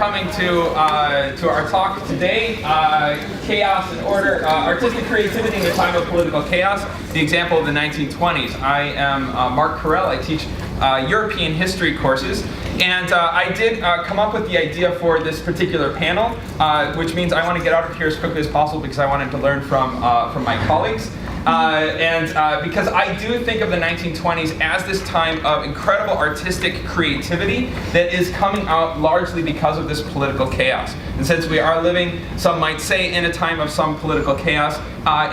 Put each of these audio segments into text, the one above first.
coming to our talk today, Chaos and Order, Artistic Creativity in the Time of Political Chaos, the example of the 1920s. I am Mark Correll. I teach European history courses, and I did come up with the idea for this particular panel, which means I want to get out of here as quickly as possible because I wanted to learn from my colleagues. Because I do think of the 1920s as this time of incredible artistic creativity that is coming out largely because of this political chaos. And since we are living, some might say, in a time of some political chaos,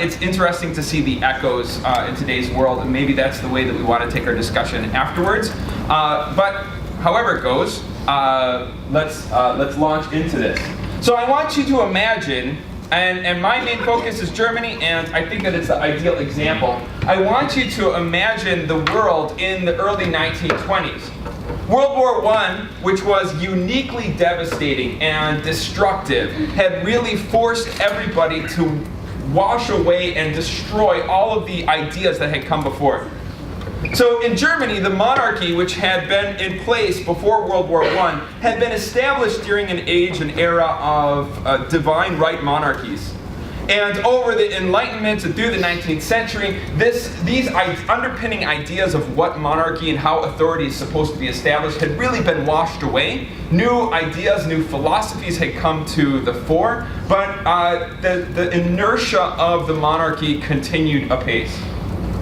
it's interesting to see the echoes in today's world, and maybe that's the way that we want to take our discussion afterwards. But however it goes, let's launch into this. So I want you to imagine, and my main focus is Germany, and I think that it's the ideal example. I want you to imagine the world in the early 1920s. World War I, which was uniquely devastating and destructive, had really forced everybody to wash away and destroy all of the ideas that had come before it. So in Germany, the monarchy, which had been in place before World War I, had been established during an age and era of divine right monarchies. And over the Enlightenment and through the 19th century, these underpinning ideas of what monarchy and how authority is supposed to be established had really been washed away. New ideas, new philosophies had come to the fore, but the inertia of the monarchy continued apace.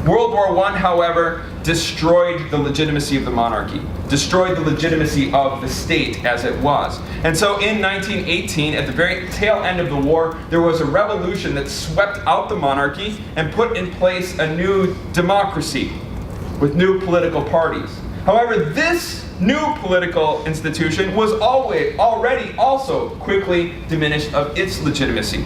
World War I, however, destroyed the legitimacy of the monarchy, destroyed the legitimacy of the state as it was. And so in 1918, at the very tail end of the war, there was a revolution that swept out the monarchy and put in place a new democracy with new political parties. However, this new political institution was already also quickly diminished of its legitimacy.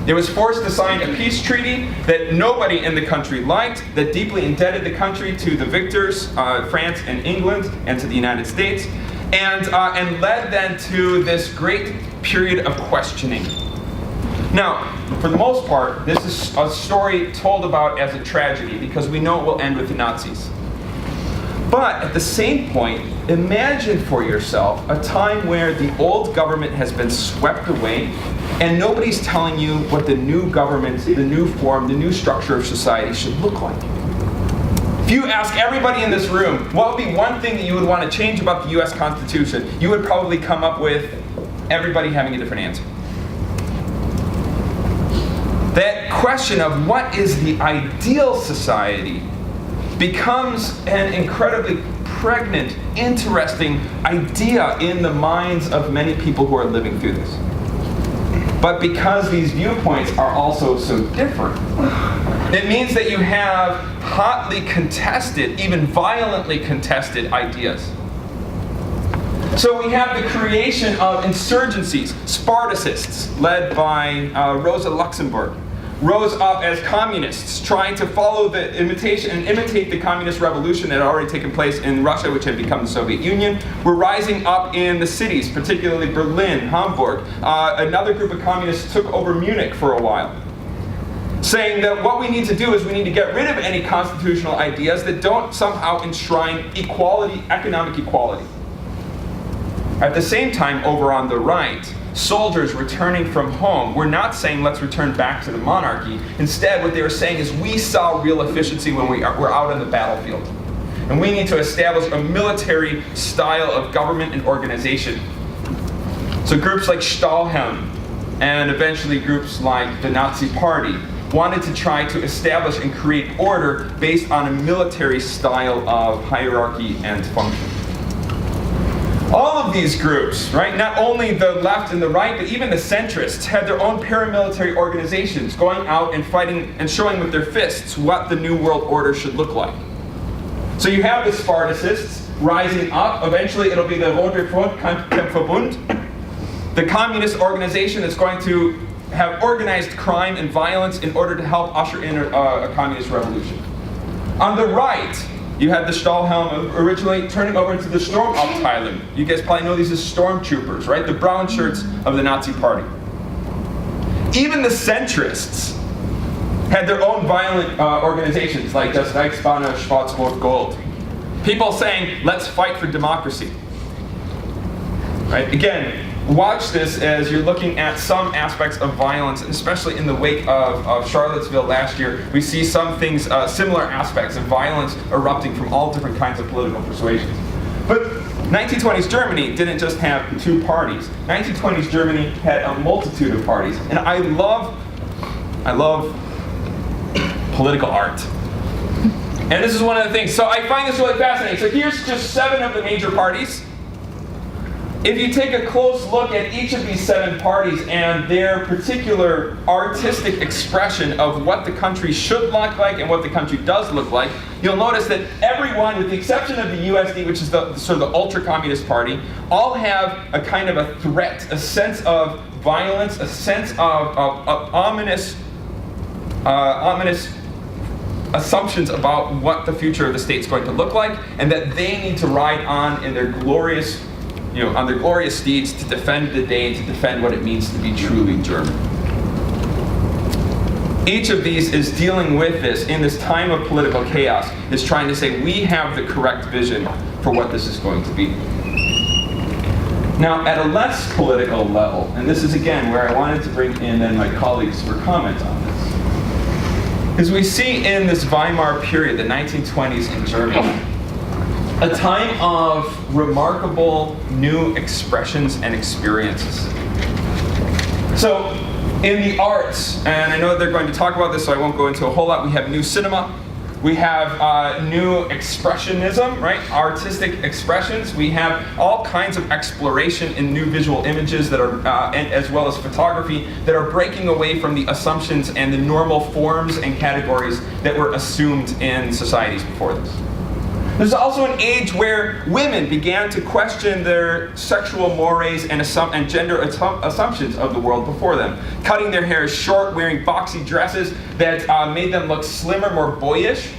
It was forced to sign a peace treaty that nobody in the country liked, that deeply indebted the country to the victors, France and England, and to the United States, and led then to this great period of questioning. Now, for the most part, this is a story told about as a tragedy, because we know it will end with the Nazis. But at the same point, imagine for yourself a time where the old government has been swept away and nobody's telling you what the new government, the new form, the new structure of society should look like. If you ask everybody in this room, what would be one thing that you would want to change about the US Constitution, you would probably come up with everybody having a different answer. That question of what is the ideal society becomes an incredibly pregnant, interesting idea in the minds of many people who are living through this. But because these viewpoints are also so different, it means that you have hotly contested, even violently contested ideas. So we have the creation of insurgencies. Spartacists, led by Rosa Luxemburg, rose up as communists, trying to follow the imitate the communist revolution that had already taken place in Russia, which had become the Soviet Union. Were rising up in the cities, particularly Berlin, Hamburg. Another group of communists took over Munich for a while, saying that what we need to do is we need to get rid of any constitutional ideas that don't somehow enshrine equality, economic equality. At the same time, over on the right, soldiers returning from home were not saying let's return back to the monarchy. Instead, what they were saying is we saw real efficiency when we're out on the battlefield. And we need to establish a military style of government and organization. So groups like Stahlhelm and eventually groups like the Nazi Party wanted to try to establish and create order based on a military style of hierarchy and function. All of these groups, right, not only the left and the right, but even the centrists, had their own paramilitary organizations going out and fighting and showing with their fists what the New World Order should look like. So you have the Spartacists rising up. Eventually it'll be the Rote Kampfverbund, the communist organization that's going to have organized crime and violence in order to help usher in a communist revolution. On the right, you had the Stahlhelm originally turning over into the Sturmabteilung. You guys probably know these as stormtroopers, right? The brown shirts of the Nazi Party. Even the centrists had their own violent organizations, like das Reichsbanner Schwarz-Rot-Gold. People saying, let's fight for democracy. Right? Again, watch this as you're looking at some aspects of violence, and especially in the wake of Charlottesville last year, we see some things, similar aspects of violence erupting from all different kinds of political persuasions. But 1920s Germany didn't just have two parties. 1920s Germany had a multitude of parties. And I love political art. And this is one of the things. So I find this really fascinating. So here's just 7 of the major parties. If you take a close look at each of these 7 parties and their particular artistic expression of what the country should look like and what the country does look like, you'll notice that everyone, with the exception of the USD, which is the sort of the ultra-communist party, all have a kind of a threat, a sense of violence, a sense of ominous assumptions about what the future of the state's going to look like, and that they need to ride on in their glorious, on their glorious steeds to defend the day and to defend what it means to be truly German. Each of these is dealing with this in this time of political chaos, is trying to say we have the correct vision for what this is going to be. Now, at a less political level, and this is again where I wanted to bring in then my colleagues for comment on this, is we see in this Weimar period, the 1920s in Germany, a time of remarkable new expressions and experiences. So, in the arts, and I know they're going to talk about this, so I won't go into a whole lot. We have new cinema, we have new expressionism, right? Artistic expressions. We have all kinds of exploration in new visual images that are, and as well as photography, that are breaking away from the assumptions and the normal forms and categories that were assumed in societies before this. There's also an age where women began to question their sexual mores and gender assumptions of the world before them. Cutting their hair short, wearing boxy dresses that made them look slimmer, more boyish.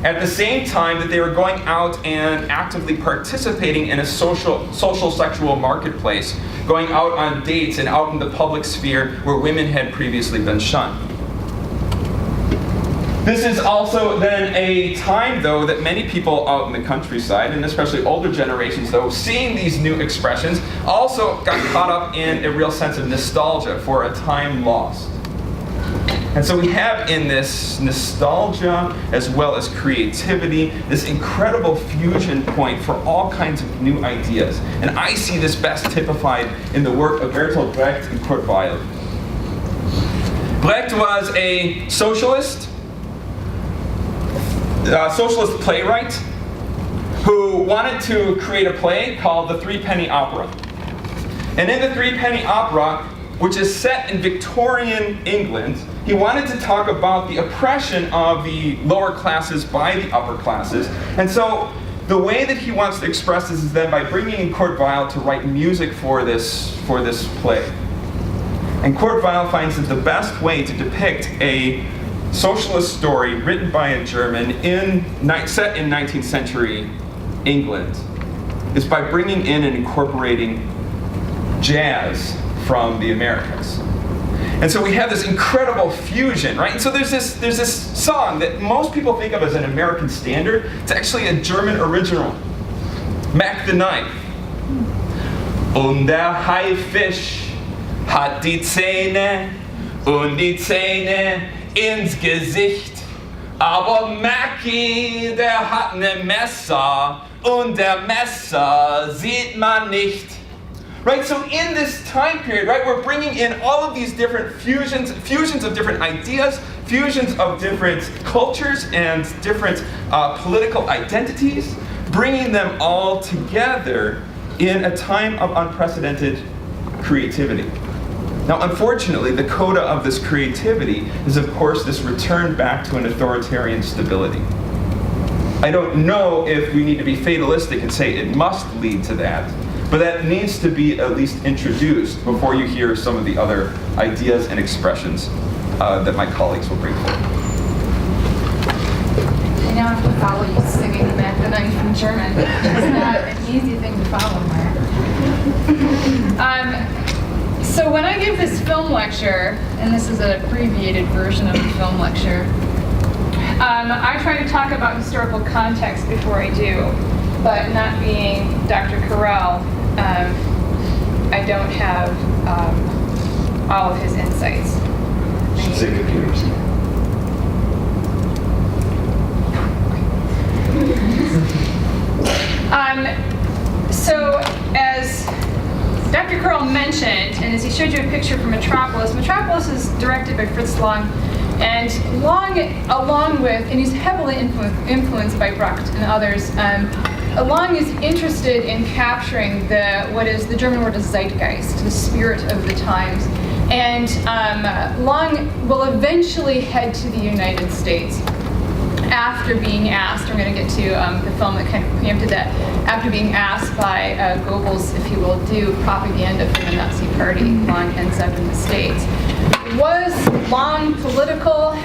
At the same time that they were going out and actively participating in a social sexual marketplace, going out on dates and out in the public sphere where women had previously been shunned. This is also then a time, though, that many people out in the countryside, and especially older generations, though, seeing these new expressions, also got caught up in a real sense of nostalgia for a time lost. And so we have in this nostalgia, as well as creativity, this incredible fusion point for all kinds of new ideas. And I see this best typified in the work of Bertolt Brecht and Kurt Weill. Brecht was a socialist playwright who wanted to create a play called The Threepenny Opera. And in The Threepenny Opera, which is set in Victorian England, he wanted to talk about the oppression of the lower classes by the upper classes. And so the way that he wants to express this is then by bringing in Kurt Weill to write music for this play. And Kurt Weill finds that the best way to depict a socialist story written by a German set in 19th century England is by bringing in and incorporating jazz from the Americas. And so we have this incredible fusion, right? And so there's this song that most people think of as an American standard. It's actually a German original. Mac the Knife. Und der Haifisch hat die Zähne und die Zähne ins Gesicht. Aber Mackie, der hat ne Messer und der Messer sieht man nicht. Right, so in this time period, right, we're bringing in all of these different fusions of different ideas, fusions of different cultures and different political identities, bringing them all together in a time of unprecedented creativity. Now, unfortunately, the coda of this creativity is, of course, this return back to an authoritarian stability. I don't know if we need to be fatalistic and say it must lead to that, but that needs to be at least introduced before you hear some of the other ideas and expressions that my colleagues will bring forward. I now have to follow you singing Mac the Knife in German. It's not an easy thing to follow, Mark. So when I give this film lecture, and this is an abbreviated version of the film lecture, I try to talk about historical context before I do, but not being Dr. Correll, I I don't have all of his insights. Should say computers. So as Dr. Correll mentioned, and as he showed you a picture from Metropolis, Metropolis is directed by Fritz Lang, and Lang, along with, and he's heavily influenced by Brecht and others, Lang is interested in capturing what is the German word is Zeitgeist, the spirit of the times. And Lang will eventually head to the United States after being asked, I'm going to get to the film that kind of preempted that, after being asked by Goebbels if he will do propaganda for the Nazi Party, Lang ends up in the States. Was Lang political?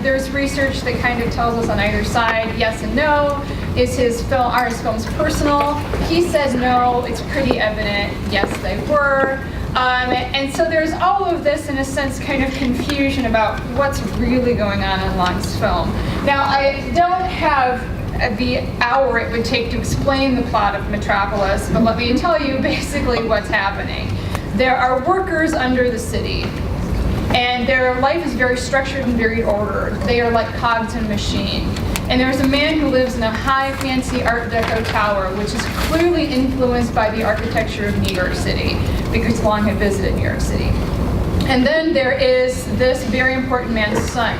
There's research that kind of tells us on either side, yes and no. Are his films personal? He says no, it's pretty evident, yes they were. And so there's all of this, in a sense, kind of confusion about what's really going on in Lang's film. Now, I don't have the hour it would take to explain the plot of Metropolis, but let me tell you basically what's happening. There are workers under the city, and their life is very structured and very ordered. They are like cogs in a machine. And there's a man who lives in a high, fancy Art Deco tower, which is clearly influenced by the architecture of New York City, because Lang had visited New York City. And then there is this very important man's son.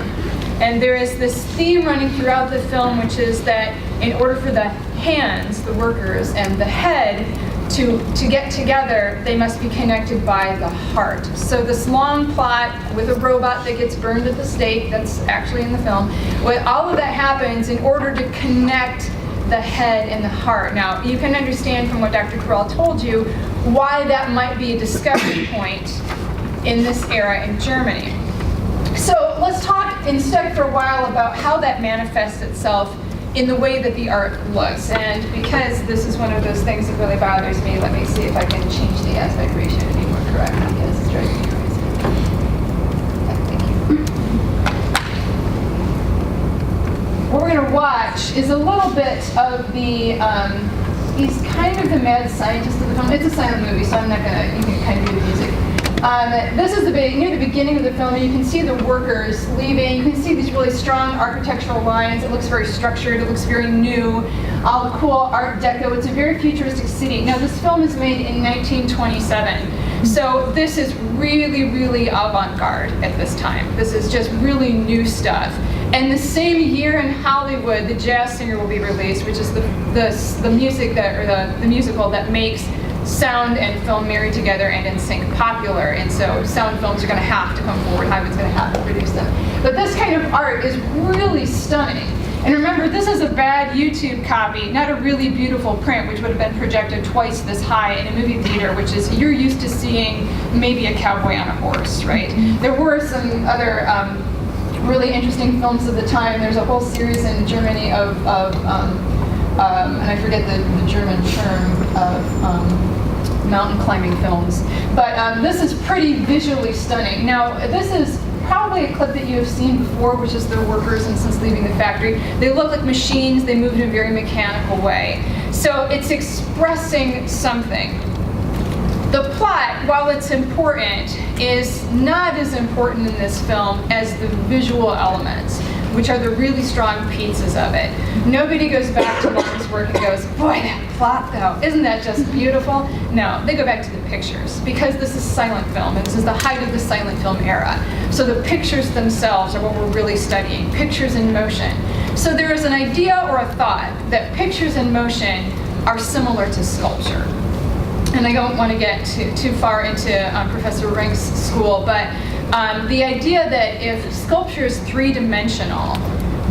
And there is this theme running throughout the film, which is that in order for the hands, the workers, and the head to get together, they must be connected by the heart. So this long plot with a robot that gets burned at the stake, that's actually in the film, all of that happens in order to connect the head and the heart. Now, you can understand from what Dr. Correll told you why that might be a discovery point in this era in Germany. So let's talk instead for a while about how that manifests itself in the way that the art looks. And because this is one of those things that really bothers me, let me see if I can change the aspect ratio to be more correct, because it's driving me crazy. Yeah, thank you. What we're going to watch is a little bit of the, he's kind of the mad scientist of the film. It's a silent movie, so I'm not going to, you can kind of do the music. This is near the beginning of the film, and you can see the workers leaving. You can see these really strong architectural lines. It looks very structured. It looks very new. All the cool Art Deco. It's a very futuristic city. Now, this film is made in 1927. So this is really, really avant-garde at this time. This is just really new stuff. And the same year in Hollywood, The Jazz Singer will be released, which is the music that, or the musical that makes sound and film married together and in sync popular. And so sound films are going to have to come forward. Hollywood's going to have to produce them. But this kind of art is really stunning. And remember, this is a bad YouTube copy, not a really beautiful print, which would have been projected twice this high in a movie theater, which is, you're used to seeing maybe a cowboy on a horse, right? There were some other really interesting films of the time. There's a whole series in Germany of and I forget the German term of mountain climbing films. But this is pretty visually stunning. Now, this is probably a clip that you have seen before, which is the workers and since leaving the factory. They look like machines. They move in a very mechanical way. So it's expressing something. The plot, while it's important, is not as important in this film as the visual elements, which are the really strong pieces of it. Nobody goes back to Lang's work and goes, boy, that plot though, isn't that just beautiful? No, they go back to the pictures, because this is silent film, and this is the height of the silent film era. So the pictures themselves are what we're really studying, pictures in motion. So there is an idea or a thought that pictures in motion are similar to sculpture. And I don't want to get too far into Professor Rinck's school, but the idea that if sculpture is three-dimensional,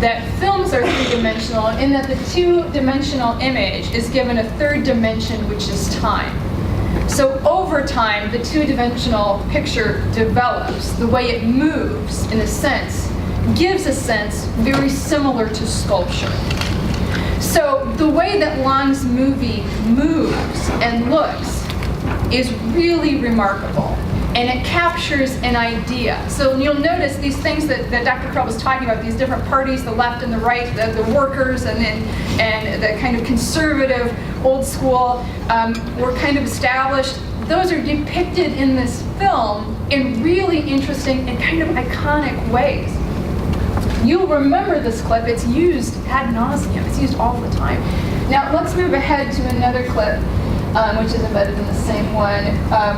that films are three-dimensional in that the two-dimensional image is given a third dimension, which is time. So over time, the two-dimensional picture develops. The way it moves, in a sense, gives a sense very similar to sculpture. So the way that Lang's movie moves and looks is really remarkable. And it captures an idea. So you'll notice these things that Dr. Correll was talking about, these different parties, the left and the right, the workers, and the kind of conservative, old school, were kind of established. those are depicted in this film in really interesting and kind of iconic ways. You'll remember this clip. It's used ad nauseum. It's used all the time. Now let's move ahead to another clip, which is embedded in the same one.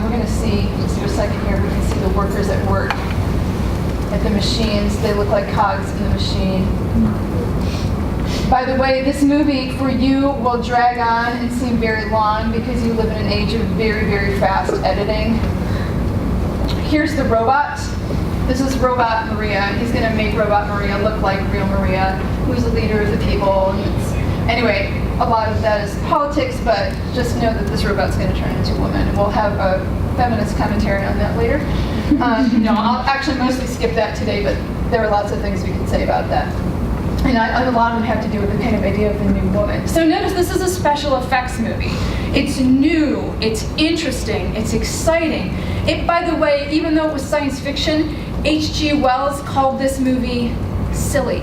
We're going to see, just for a second here, we can see the workers at work at the machines. They look like cogs in the machine. By the way, this movie for you will drag on and seem very long because you live in an age of very, very fast editing. Here's the robot. This is Robot Maria. He's going to make Robot Maria look like real Maria, who's the leader of the people. And anyway, a lot of that is politics, but just know that this robot's going to turn into a woman. And we'll have a feminist commentary on that later. No, I'll actually mostly skip that today, but there are lots of things we can say about that. And a lot of them have to do with the kind of idea of the new woman. So notice this is a special effects movie. It's new, it's interesting, it's exciting. It, by the way, even though it was science fiction, H.G. Wells called this movie silly,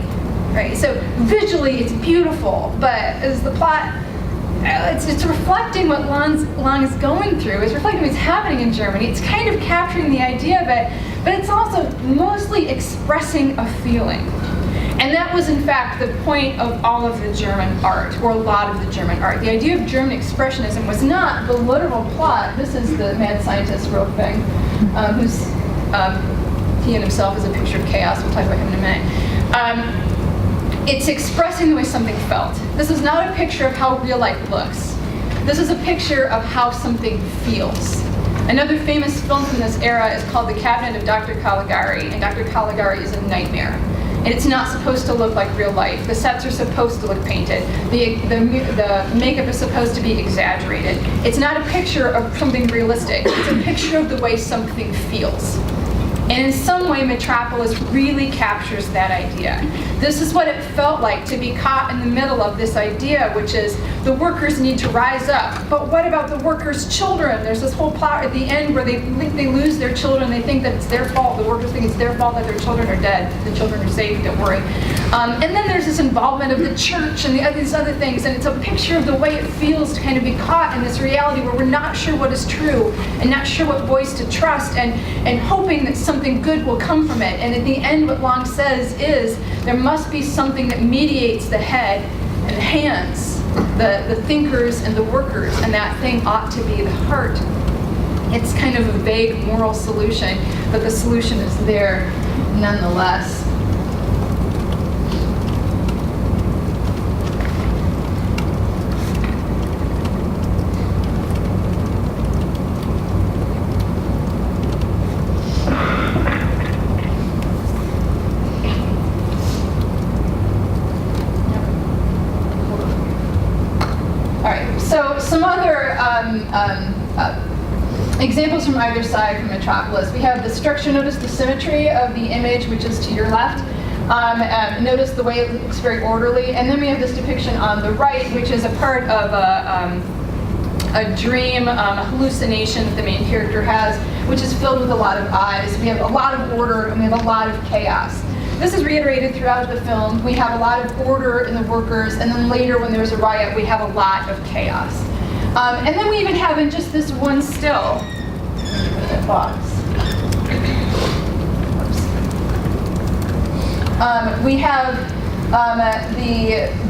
right? So visually it's beautiful, but as the plot, it's reflecting what Lang is going through. It's reflecting what's happening in Germany. It's kind of capturing the idea of it, but it's also mostly expressing a feeling. And that was, in fact, the point of all of the German art, or a lot of the German art. The idea of German expressionism was not the literal plot. This is the mad scientist, Wolfgang, who's, he and himself is a picture of chaos. We'll talk about him in a minute. It's expressing the way something felt. This is not a picture of how real life looks. This is a picture of how something feels. Another famous film from this era is called The Cabinet of Dr. Caligari, and Dr. Caligari is a nightmare. And it's not supposed to look like real life. The sets are supposed to look painted. The makeup is supposed to be exaggerated. It's not a picture of something realistic. It's a picture of the way something feels. And in some way, Metropolis really captures that idea. This is what it felt like to be caught in the middle of this idea, which is the workers need to rise up. But what about the workers' children? There's this whole plot at the end where they lose their children. They think that it's their fault. The workers think it's their fault that their children are dead. The children are safe, don't worry. And then there's this involvement of the church and these other things. And it's a picture of the way it feels to kind of be caught in this reality where we're not sure what is true and not sure what voice to trust and hoping that something good will come from it. And at the end, what Lang says is there must be something that mediates the head and the hands, the thinkers and the workers, and that thing ought to be the heart. It's kind of a vague moral solution, but the solution is there nonetheless. So some other examples from either side from Metropolis. We have the structure. Notice the symmetry of the image, which is to your left. Notice the way it looks very orderly. And then we have this depiction on the right, which is a part of a dream, a hallucination that the main character has, which is filled with a lot of eyes. We have a lot of order and we have a lot of chaos. This is reiterated throughout the film. We have a lot of order in the workers, and then later when there's a riot, we have a lot of chaos. And then we even have in just this one still, that box. We have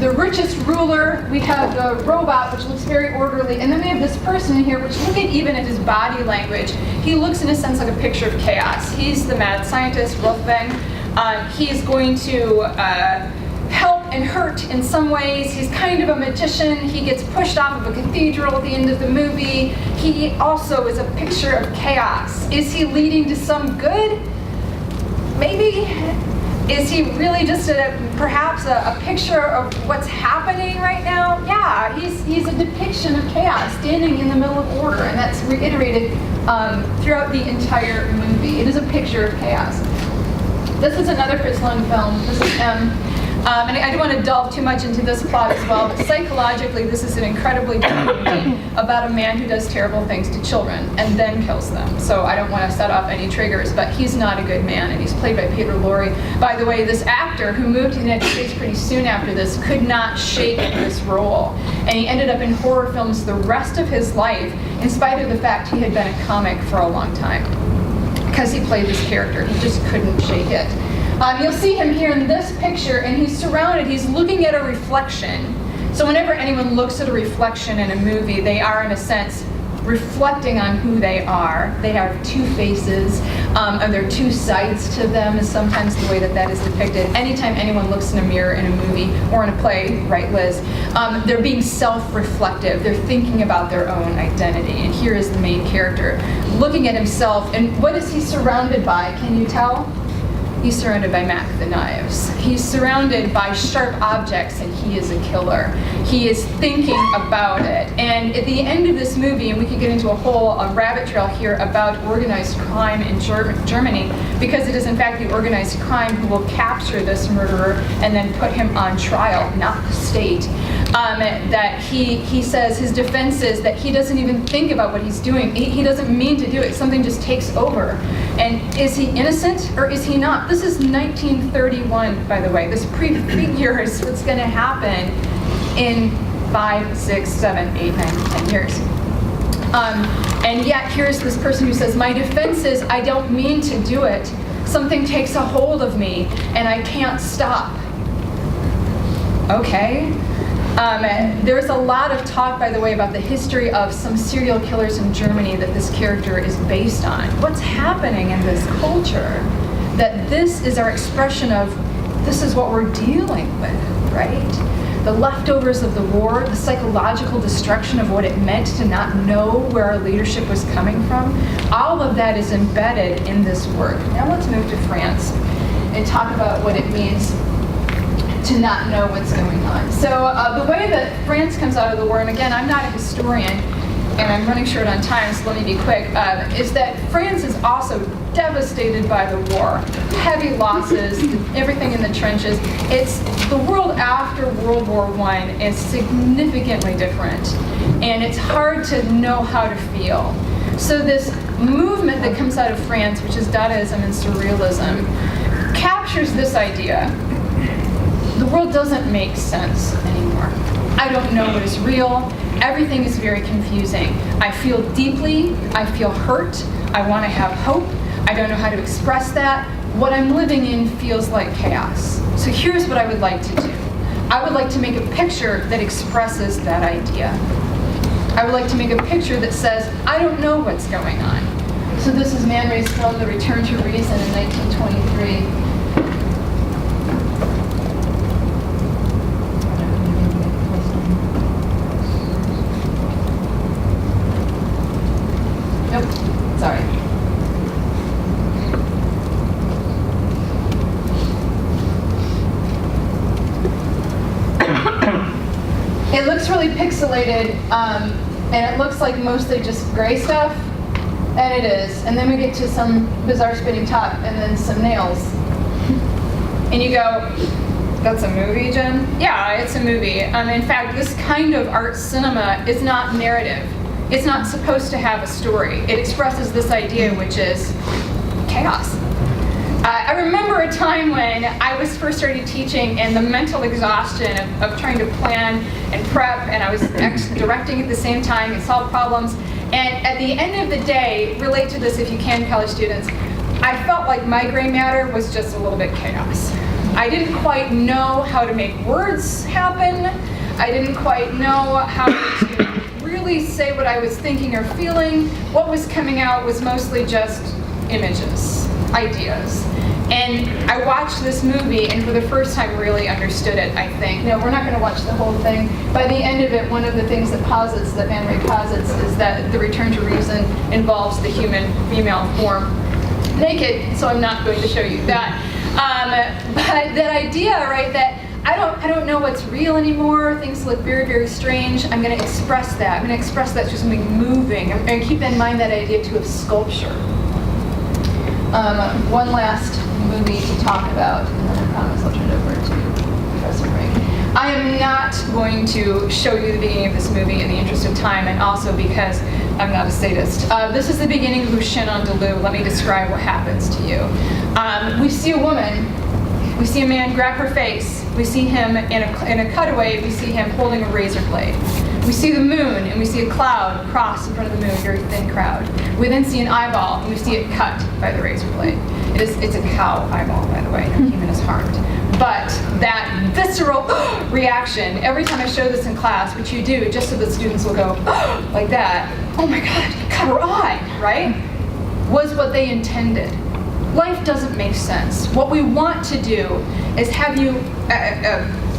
the richest ruler, we have the robot, which looks very orderly, and then we have this person here, which look at even at his body language. He looks in a sense like a picture of chaos. He's the mad scientist, Wolfgang. He's going to help and hurt in some ways. He's kind of a magician. He gets pushed off of a cathedral at the end of the movie. He also is a picture of chaos. Is he leading to some good? Maybe. Is he really just perhaps a picture of what's happening right now? Yeah, he's a depiction of chaos standing in the middle of order, and that's reiterated throughout the entire movie. It is a picture of chaos. This is another Fritz Lang film. This is M. And I don't want to delve too much into this plot as well, but psychologically, this is an incredibly dark movie about a man who does terrible things to children and then kills them. So I don't want to set off any triggers, but he's not a good man, and he's played by Peter Lorre. By the way, this actor, who moved to the United States pretty soon after this, could not shake this role. And he ended up in horror films the rest of his life, in spite of the fact he had been a comic for a long time. Because he played this character, he just couldn't shake it. You'll see him here in this picture, and he's surrounded, he's looking at a reflection. So whenever anyone looks at a reflection in a movie, they are, in a sense, reflecting on who they are. They have two faces, and there are two sides to them is sometimes the way that that is depicted. Anytime anyone looks in a mirror in a movie or in a play, right, Liz, they're being self-reflective. They're thinking about their own identity. And here is the main character looking at himself. And what is he surrounded by? Can you tell? He's surrounded by Mac the knives. He's surrounded by sharp objects, and he is a killer. He is thinking about it. And at the end of this movie, and we could get into a whole rabbit trail here about organized crime in Germany, because it is in fact the organized crime who will capture this murderer and then put him on trial, not the state. That he says his defense is that he doesn't even think about what he's doing. He doesn't mean to do it. Something just takes over. And is he innocent or is he not? This is 1931, by the way. This prefigures what's going to happen in 5, 6, 7, 8, 9, 10 years. And yet here's this person who says, my defense is I don't mean to do it. Something takes a hold of me and I can't stop. Okay. There's a lot of talk, by the way, about the history of some serial killers in Germany that this character is based on. What's happening in this culture? That this is our expression of, this is what we're dealing with, right? The leftovers of the war, the psychological destruction of what it meant to not know where our leadership was coming from, all of that is embedded in this work. Now let's move to France and talk about what it means to not know what's going on. So the way that France comes out of the war, and again, I'm not a historian, and I'm running short on time, so let me be quick, is that France is also devastated by the war. Heavy losses, everything in the trenches. It's the world after World War I is significantly different, and it's hard to know how to feel. So this movement that comes out of France, which is Dadaism and Surrealism, captures this idea. The world doesn't make sense anymore. I don't know what is real. Everything is very confusing. I feel deeply. I feel hurt. I want to have hope. I don't know how to express that. What I'm living in feels like chaos. So here's what I would like to do. I would like to make a picture that expresses that idea. I would like to make a picture that says, I don't know what's going on. So this is Man Ray's film, The Return to Reason in 1923. Nope, sorry. It looks really pixelated, and it looks like mostly just gray stuff, and it is. And then we get to some bizarre spinning top, and then some nails. And you go, that's a movie, Jen? Yeah, it's a movie. In fact, this kind of art cinema is not narrative. It's not supposed to have a story. It expresses this idea, which is chaos. I remember a time when I was first started teaching, and the mental exhaustion of trying to plan and prep, and I was directing at the same time and solve problems. And at the end of the day, relate to this if you can, college students, I felt like my gray matter was just a little bit chaos. I didn't quite know how to make words happen. I didn't quite know how to really say what I was thinking or feeling. What was coming out was mostly just images, ideas. And I watched this movie and for the first time really understood it, I think. No, we're not going to watch the whole thing. By the end of it, one of the things that Man Ray posits, is that the return to reason involves the human female form naked, so I'm not going to show you that. But that idea, right, that I don't know what's real anymore. Things look very, very strange. I'm going to express that. I'm going to express that through something moving. I'm going to keep in mind that idea too of sculpture. One last movie to talk about, and then I promise I'll turn it over to I am not going to show you the beginning of this movie in the interest of time, and also because I'm not a sadist. This is the beginning of Lucien Andalou. Let me describe what happens to you. We see a woman. We see a man grab her face. We see him in a cutaway. We see him holding a razor blade. We see the moon, and we see a cloud cross in front of the moon, very thin crowd. We then see an eyeball, and we see it cut by the razor blade. It's a cow eyeball, by the way. No human is harmed. But that visceral reaction, every time I show this in class, which you do, just so the students will go like that, oh my God, you cut her eye, right? Was what they intended. Life doesn't make sense. What we want to do is have you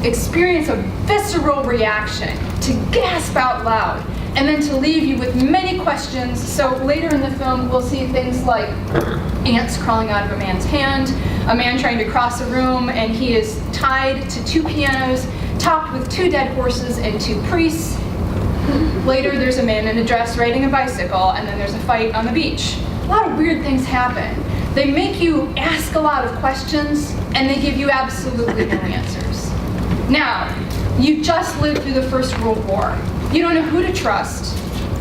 experience a visceral reaction, to gasp out loud, and then to leave you with many questions. So later in the film, we'll see things like ants crawling out of a man's hand, a man trying to cross a room, and he is tied to 2 pianos, topped with 2 dead horses and 2 priests. Later, there's a man in a dress riding a bicycle, and then there's a fight on the beach. A lot of weird things happen. They make you ask a lot of questions, and they give you absolutely no answers. Now, you just lived through the First World War. You don't know who to trust.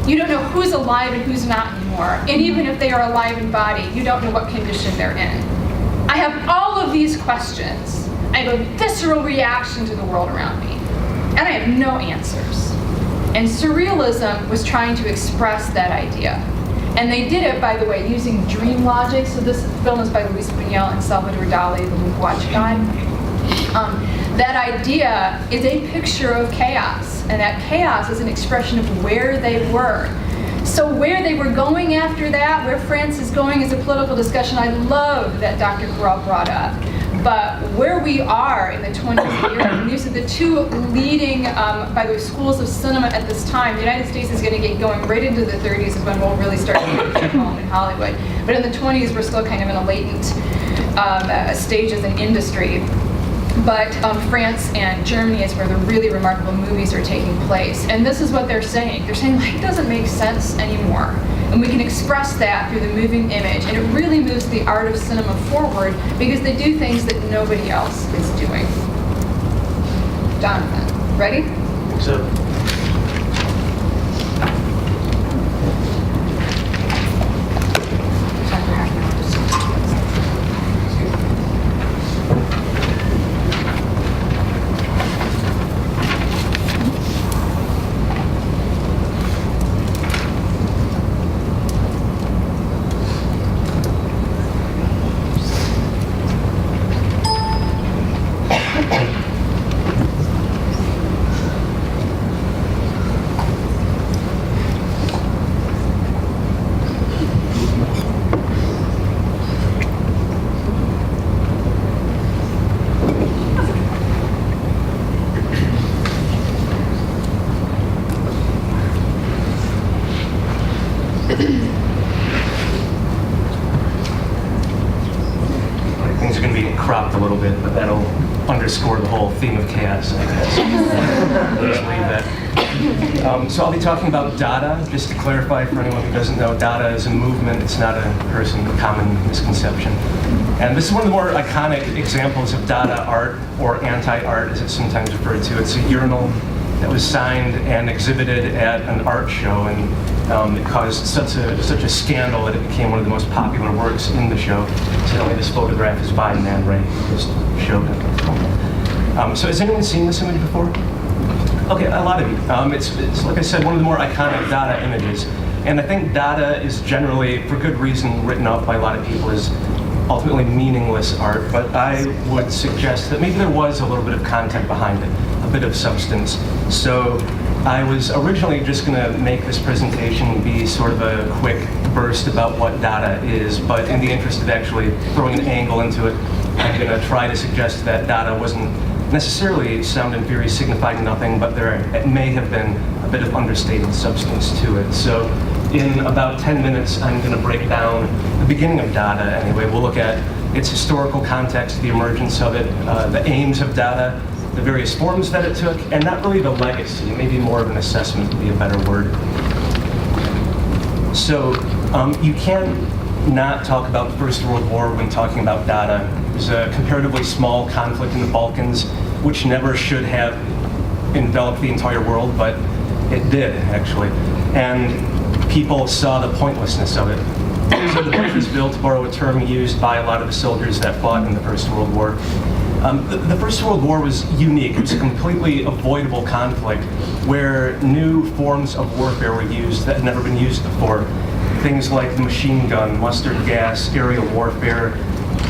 You don't know who's alive and who's not anymore. And even if they are alive in body, you don't know what condition they're in. I have all of these questions. I have a visceral reaction to the world around me. And I have no answers. And Surrealism was trying to express that idea. And they did it, by the way, using dream logic. So this film is by Luis Buñuel and Salvador Dali, the Luke Watch guy. That idea is a picture of chaos, and that chaos is an expression of where they were. So where they were going after that, where France is going is a political discussion I love that Dr. Correll brought up. But where we are in the 20th year, and these are the 2 leading, by the way, schools of cinema at this time. The United States is going to get going right into the 30s is when we'll really start to get home in Hollywood. But in the 20s, we're still kind of in a latent stage as an industry. But France and Germany is where the really remarkable movies are taking place. And this is what they're saying. They're saying life doesn't make sense anymore. And we can express that through the moving image. And it really moves the art of cinema forward because they do things that nobody else is doing. Jonathan, ready? So. Things are going to be cropped a little bit, but that'll underscore the whole theme of chaos, I guess. Just leave that. So I'll be talking about Dada, just to clarify for anyone who doesn't know. Dada is a movement, it's not a person, a common misconception. And this is one of the more iconic examples of Dada art, or anti-art as it's sometimes referred to. It's a urinal that was signed and exhibited at an art show, and it caused such a scandal that it became one of the most popular works in the show. Incidentally, this photograph is by Man Ray, just showed it. So has anyone seen this image before? Okay, a lot of you. It's like I said, one of the more iconic Dada images. And I think Dada is generally, for good reason, written off by a lot of people as ultimately meaningless art, but I would suggest that maybe there was a little bit of content behind it, a bit of substance. So I was originally just going to make this presentation be sort of a quick burst about what Dada is, but in the interest of actually throwing an angle into it, I'm going to try to suggest that Dada wasn't necessarily sound and fury signifying nothing, but there may have been a bit of understated substance to it. So in about 10 minutes, I'm going to break down the beginning of Dada anyway. We'll look at its historical context, the emergence of it, the aims of Dada, the various forms that it took, and not really the legacy, maybe more of an assessment would be a better word. So you can't not talk about the First World War when talking about Dada. It was a comparatively small conflict in the Balkans. which never should have enveloped the entire world, but it did, actually. And people saw the pointlessness of it. So the bridge was built, to borrow a term used by a lot of the soldiers that fought in the First World War. The First World War was unique. It was a completely avoidable conflict where new forms of warfare were used that had never been used before. Things like the machine gun, mustard gas, aerial warfare,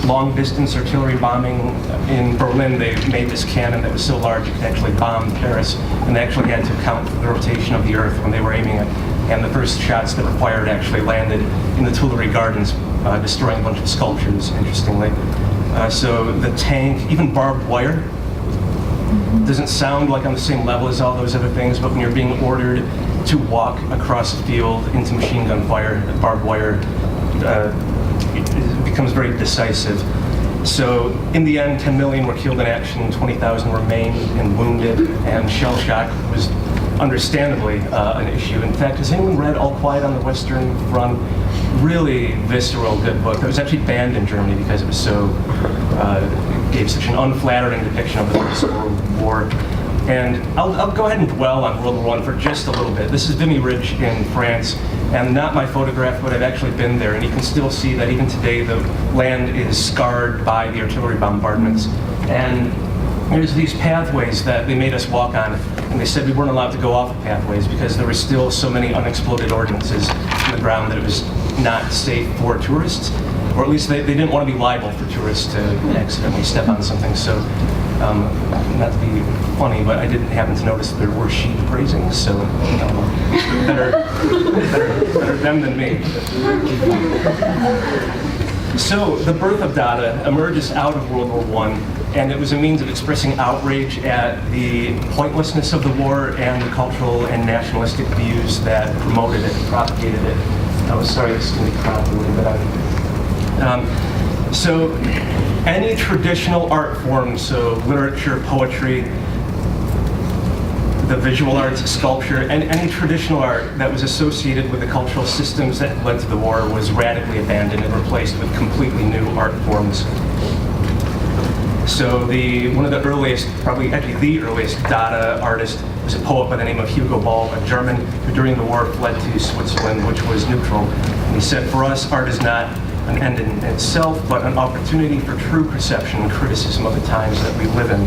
long-distance artillery bombing. In Berlin, they made this cannon that was so large it could actually bomb Paris, and they actually had to account for the rotation of the Earth when they were aiming it. And the first shots that were fired actually landed in the Tuileries Gardens, destroying a bunch of sculptures, interestingly. So the tank, even barbed wire, doesn't sound like on the same level as all those other things, but when you're being ordered to walk across a field into machine gun fire, barbed wire it becomes very decisive. So in the end, 10 million were killed in action, 20,000 were maimed and wounded, and shell shock was understandably an issue. In fact, has anyone read All Quiet on the Western Front? Really visceral, good book that was actually banned in Germany because it was so, gave such an unflattering depiction of the First World War. And I'll go ahead and dwell on World War I for just a little bit. This is Vimy Ridge in France, and not my photograph, but I've actually been there, and you can still see that even today the land is scarred by the artillery bombardments. And there's these pathways that they made us walk on, and they said we weren't allowed to go off the pathways because there were still so many unexploded ordnances in the ground that it was not safe for tourists, or at least they didn't want to be liable for tourists to accidentally step on something. So, not to be funny, but I didn't happen to notice that there were sheep grazing, so better them than me. So the birth of Dada emerges out of World War I, and it was a means of expressing outrage at the pointlessness of the war and the cultural and nationalistic views that promoted it and propagated it. Oh, sorry, this is going to be cropped a little bit. So any traditional art form, so literature, poetry, the visual arts, sculpture, and any traditional art that was associated with the cultural systems that led to the war was radically abandoned and replaced with completely new art forms. So one of the earliest, probably actually the earliest Dada artist was a poet by the name of Hugo Ball, a German who during the war fled to Switzerland, which was neutral. And he said, "For us, art is not an end in itself, but an opportunity for true perception and criticism of the times that we live in."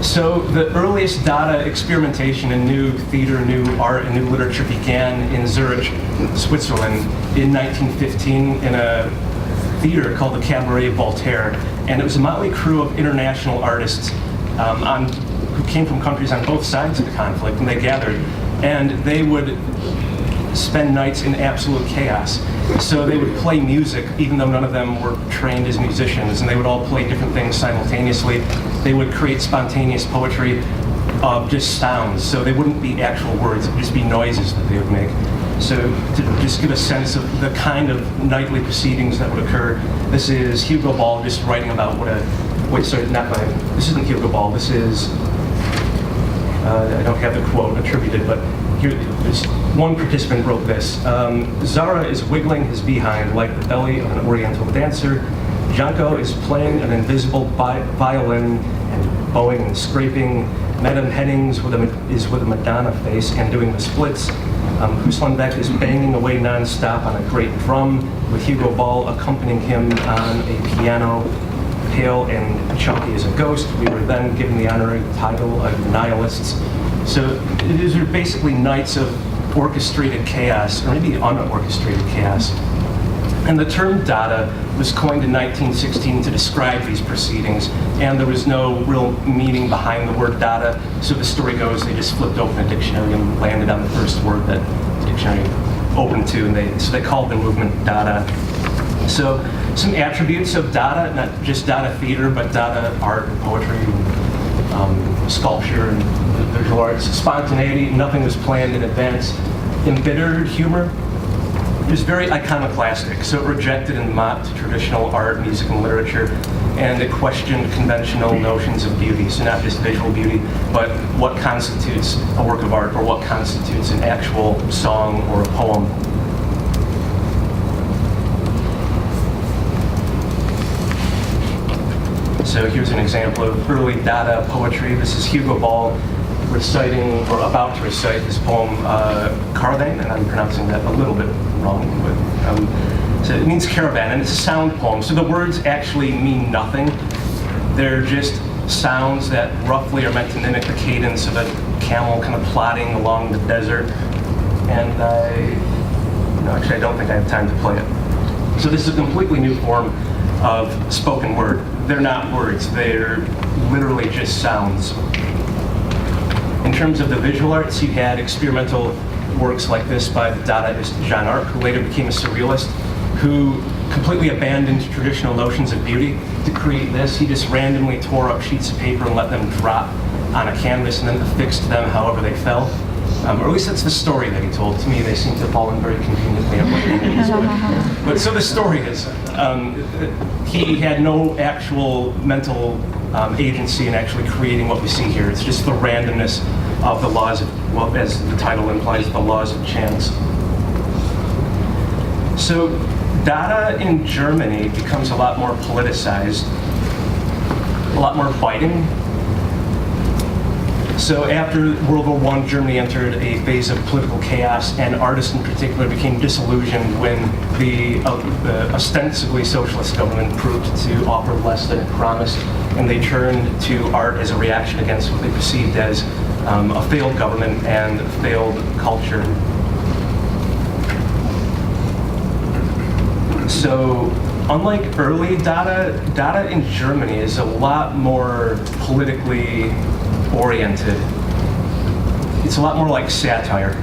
So the earliest Dada experimentation in new theater, new art, and new literature began in Zurich, Switzerland in 1915 in a theater called the Cabaret Voltaire. And it was a motley crew of international artists who came from countries on both sides of the conflict, and they gathered. And they would spend nights in absolute chaos. So they would play music, even though none of them were trained as musicians, and they would all play different things simultaneously. They would create spontaneous poetry of just sounds, so they wouldn't be actual words, it would just be noises that they would make. So to just give a sense of the kind of nightly proceedings that would occur, this is Hugo Ball just writing about this isn't Hugo Ball, this is, I don't have the quote attributed, but here, one participant wrote this. Zara is wiggling his behind like the belly of an oriental dancer. Janko is playing an invisible violin and bowing and scraping. Madame Hennings is with a Madonna face and doing the splits. Huslandbeck is banging away non-stop on a great drum, with Hugo Ball accompanying him on a piano, pale and chunky as a ghost. We were then given the honorary title of nihilists. So these are basically nights of orchestrated chaos, or maybe unorchestrated chaos. And the term Dada was coined in 1916 to describe these proceedings, and there was no real meaning behind the word Dada, so the story goes they just flipped open a dictionary and landed on the first word that the dictionary opened to, and so they called the movement Dada. So some attributes of Dada, not just Dada theater, but Dada art and poetry, and, sculpture and visual arts. Spontaneity, nothing was planned in advance. Embittered humor. It was very iconoclastic, so it rejected and mocked traditional art, music, and literature, and it questioned conventional notions of beauty, so not just visual beauty, but what constitutes a work of art, or what constitutes an actual song or a poem. So here's an example of early Dada poetry. This is Hugo Ball reciting, or about to recite, his poem Caravan, and I'm pronouncing that a little bit wrong, but so it means caravan, and it's a sound poem. So the words actually mean nothing. They're just sounds that roughly are meant to mimic the cadence of a camel kind of plodding along the desert. And actually I don't think I have time to play it. So this is a completely new form of spoken word. They're not words, they're literally just sounds. In terms of the visual arts, you had experimental works like this by the Dadaist Jean Arc, who later became a surrealist, who completely abandoned traditional notions of beauty to create this. He just randomly tore up sheets of paper and let them drop on a canvas and then affixed them however they fell. Or at least that's the story that he told. To me, they seem to have fallen very conveniently at what he needs. But so the story is, he had no actual mental agency in actually creating what we see here. It's just the randomness of the laws of, well, as the title implies, the laws of chance. So Dada in Germany becomes a lot more politicized, a lot more biting. So after World War I, Germany entered a phase of political chaos, and artists in particular became disillusioned when the ostensibly socialist government proved to offer less than it promised, and they turned to art as a reaction against what they perceived as a failed government and a failed culture. So unlike early Dada, Dada in Germany is a lot more politically oriented. It's a lot more like satire.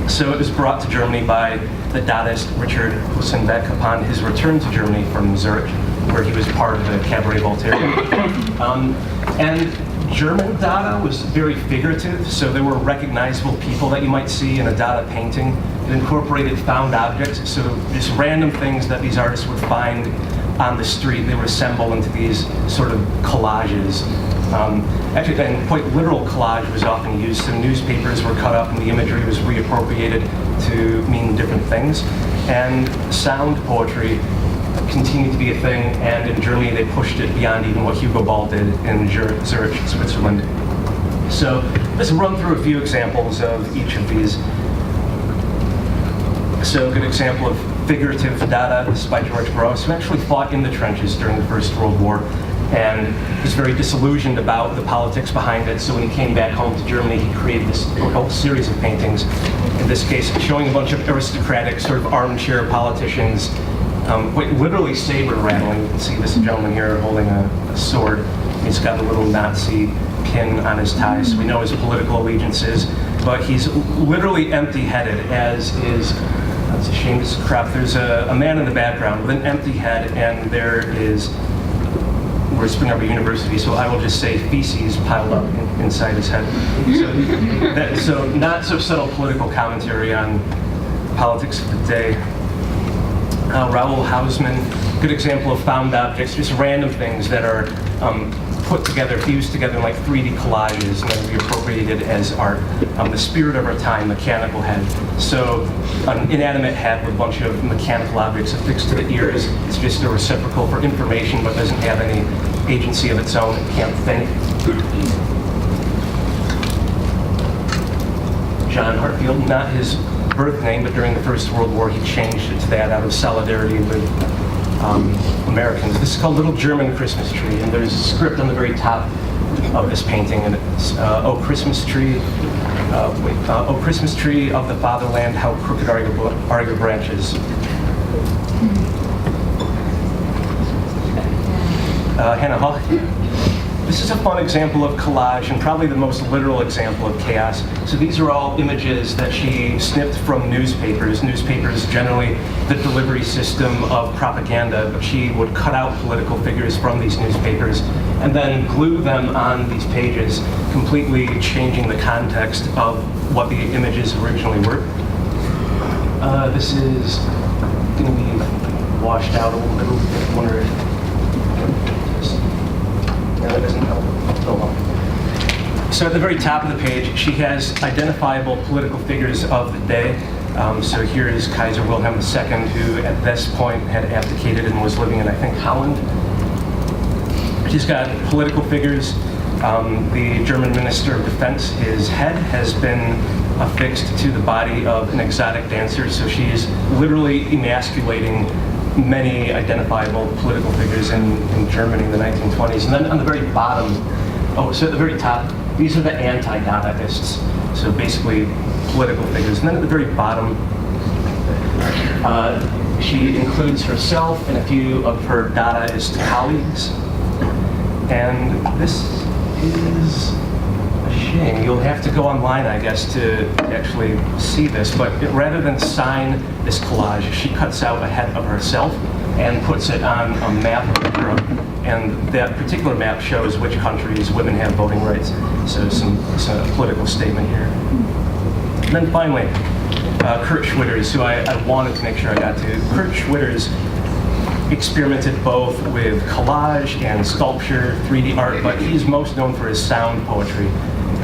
So it was brought to Germany by the Dadaist Richard Husenbeck upon his return to Germany from Zurich, where he was part of the Cabaret Voltaire. And German Dada was very figurative, so there were recognizable people that you might see in a Dada painting. It incorporated found objects, so just random things that these artists would find on the street, they would assemble into these sort of collages. Actually, and quite literal collage was often used. So newspapers were cut up and the imagery was reappropriated to mean different things. And sound poetry continued to be a thing, and in Germany they pushed it beyond even what Hugo Ball did in Zurich, Switzerland. So let's run through a few examples of each of these. So a good example of figurative Dada, this is by George Gross, who actually fought in the trenches during the First World War and was very disillusioned about the politics behind it. So when he came back home to Germany, he created this whole series of paintings, in this case showing a bunch of aristocratic sort of armchair politicians, quite literally saber rattling. You can see this gentleman here holding a sword. He's got a little Nazi pin on his tie, so we know his political allegiances, but he's literally empty-headed, as is, it's a shame this is crap, there's a man in the background with an empty head, and there is, we're at Spring Arbor University, so I will just say feces piled up inside his head. So not so subtle political commentary on politics of the day. Raoul Hausmann, good example of found objects, just random things that are put together, fused together in like 3D collages and then reappropriated as art. The Spirit of Our Time, mechanical head. So an inanimate head with a bunch of mechanical objects affixed to the ears. It's just a receptacle for information but doesn't have any agency of its own. It can't think. John Hartfield, not his birth name, but during the First World War he changed it to that out of solidarity with Americans. This is called Little German Christmas Tree, and there's a script on the very top of this painting, and it's, oh Christmas tree, oh Christmas tree of the fatherland, how crooked are your branches. Hannah Hoch. This is a fun example of collage and probably the most literal example of chaos. So these are all images that she snipped from newspapers. Newspapers generally the delivery system of propaganda, but she would cut out political figures from these newspapers and then glue them on these pages, completely changing the context of what the images originally were. This is going to be washed out a little bit. I wonder if that doesn't help. Oh well. So at the very top of the page, she has identifiable political figures of the day. So here is Kaiser Wilhelm II, who at this point had abdicated and was living in, I think, Holland. She's got political figures. The German Minister of Defense, his head has been affixed to the body of an exotic dancer, so she is literally emasculating many identifiable political figures in Germany in the 1920s. And then on the very bottom, so at the very top, these are the anti-Dadaists, so basically political figures. And then at the very bottom, she includes herself and a few of her Dadaist colleagues. And this is a shame. You'll have to go online, I guess, to actually see this. But rather than sign this collage, she cuts out a head of herself and puts it on a map of Europe. And that particular map shows which countries women have voting rights. So some political statement here. And then finally, Kurt Schwitters, who I wanted to make sure I got to. Kurt Schwitters experimented both with collage and sculpture, 3D art, but he's most known for his sound poetry.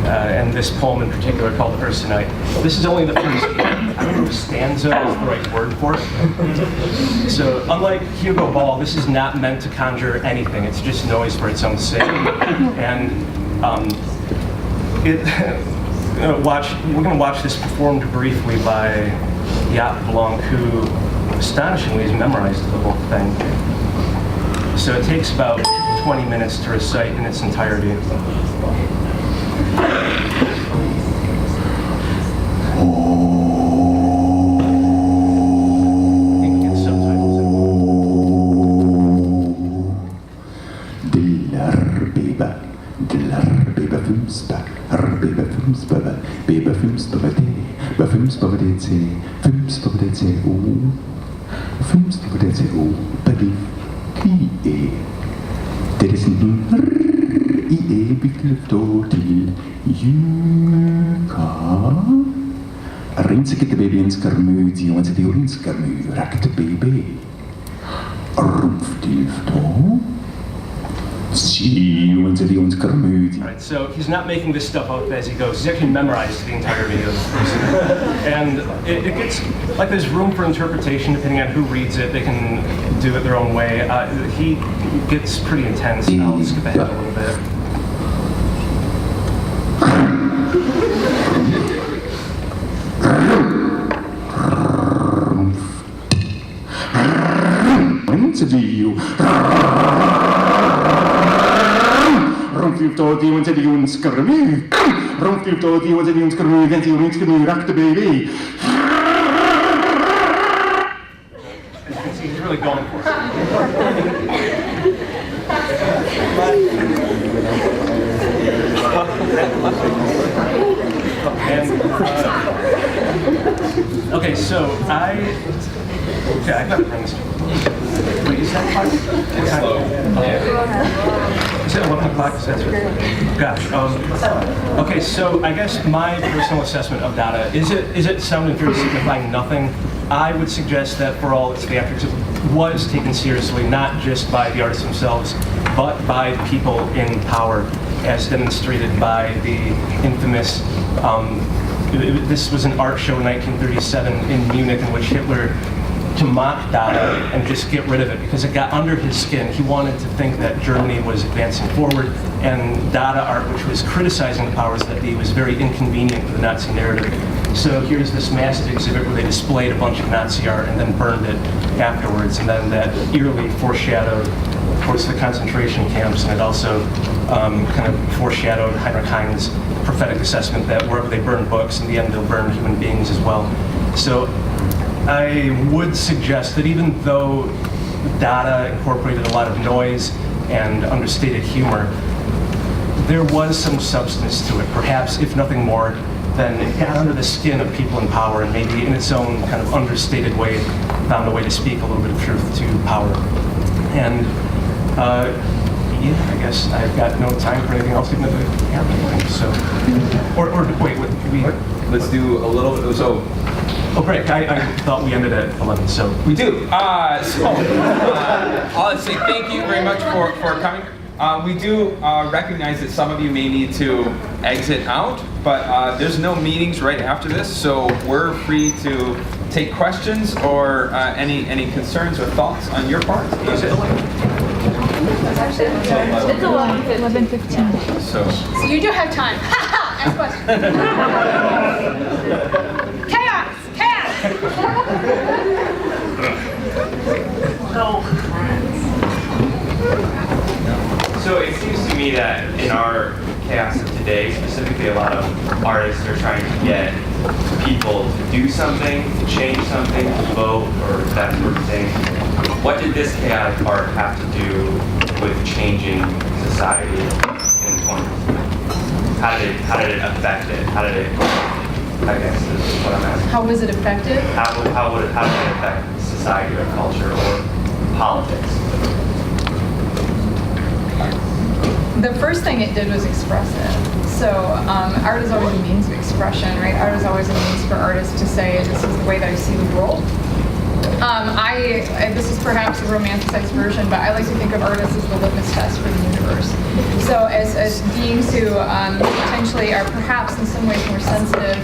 And this poem in particular called Ursinite. This is only the first, I don't know if stanza is the right word for it. So unlike Hugo Ball, this is not meant to conjure anything. It's just noise for its own sake. And we're going to watch this performed briefly by Jaap Blanc, who astonishingly has memorized the whole thing. So it takes about 20 minutes to recite in its entirety. Det er sådan i evigt løfter til juka. Rinske baby ønsker møde, og det ønsker møde, rakt baby. Rumftilfter. Right, so he's not making this stuff up as he goes. He's actually memorized the entirety of this. And it gets, like there's room for interpretation depending on who reads it. They can do it their own way. He gets pretty intense. I'll skip ahead a little bit. Rumftilfter, want det ønsker møde. Rumftilfter, want det ønsker møde, den ønsker møde, rakt baby. He's really going for it. Okay, so I got to bring this. Wait, is that part? It's slow. Is it 11 o'clock? That's right. Gosh. Okay, so I guess my personal assessment of Dada, is it sound and fury signifying nothing? I would suggest that for all its theatrics, it was taken seriously, not just by the artists themselves, but by the people in power, as demonstrated by the infamous, this was an art show in 1937 in Munich in which Hitler, to mock Dada and just get rid of it because it got under his skin. He wanted to think that Germany was advancing forward, and Dada art, which was criticizing the powers that be, was very inconvenient for the Nazi narrative. So here's this massive exhibit where they displayed a bunch of Nazi art and then burned it afterwards, and then that eerily foreshadowed, of course, the concentration camps, and it also kind of foreshadowed Heinrich Heine's prophetic assessment that wherever they burn books, in the end they'll burn human beings as well. So I would suggest that even though Dada incorporated a lot of noise and understated humor, there was some substance to it. Perhaps, if nothing more, then it got under the skin of people in power and maybe in its own kind of understated way found a way to speak a little bit of truth to power. And yeah, I guess I've got no time for anything else even if I have anything. So, or wait, let's do a little bit. So. Oh, great. I thought we ended at 11, so. We do. I'll say thank you very much for coming. We do recognize that some of you may need to exit out, but there's no meetings right after this, so we're free to take questions or any concerns or thoughts on your part. It's 11:15. So So you do have time. Ask questions. Chaos! Chaos! So it seems to me that in our chaos of today, specifically a lot of artists are trying to get people to do something, to change something, to vote, or that sort of thing. What did this chaotic art have to do with changing society in the 20s? How did it affect it? How did it, I guess is what I'm asking. How was it effective? How did it affect society or culture or politics? The first thing it did was express it. So art is always a means of expression, right? Art is always a means for artists to say, this is the way that I see the world. This is perhaps a romanticized version, but I like to think of artists as the litmus test for the universe. So as beings who potentially are perhaps in some ways more sensitive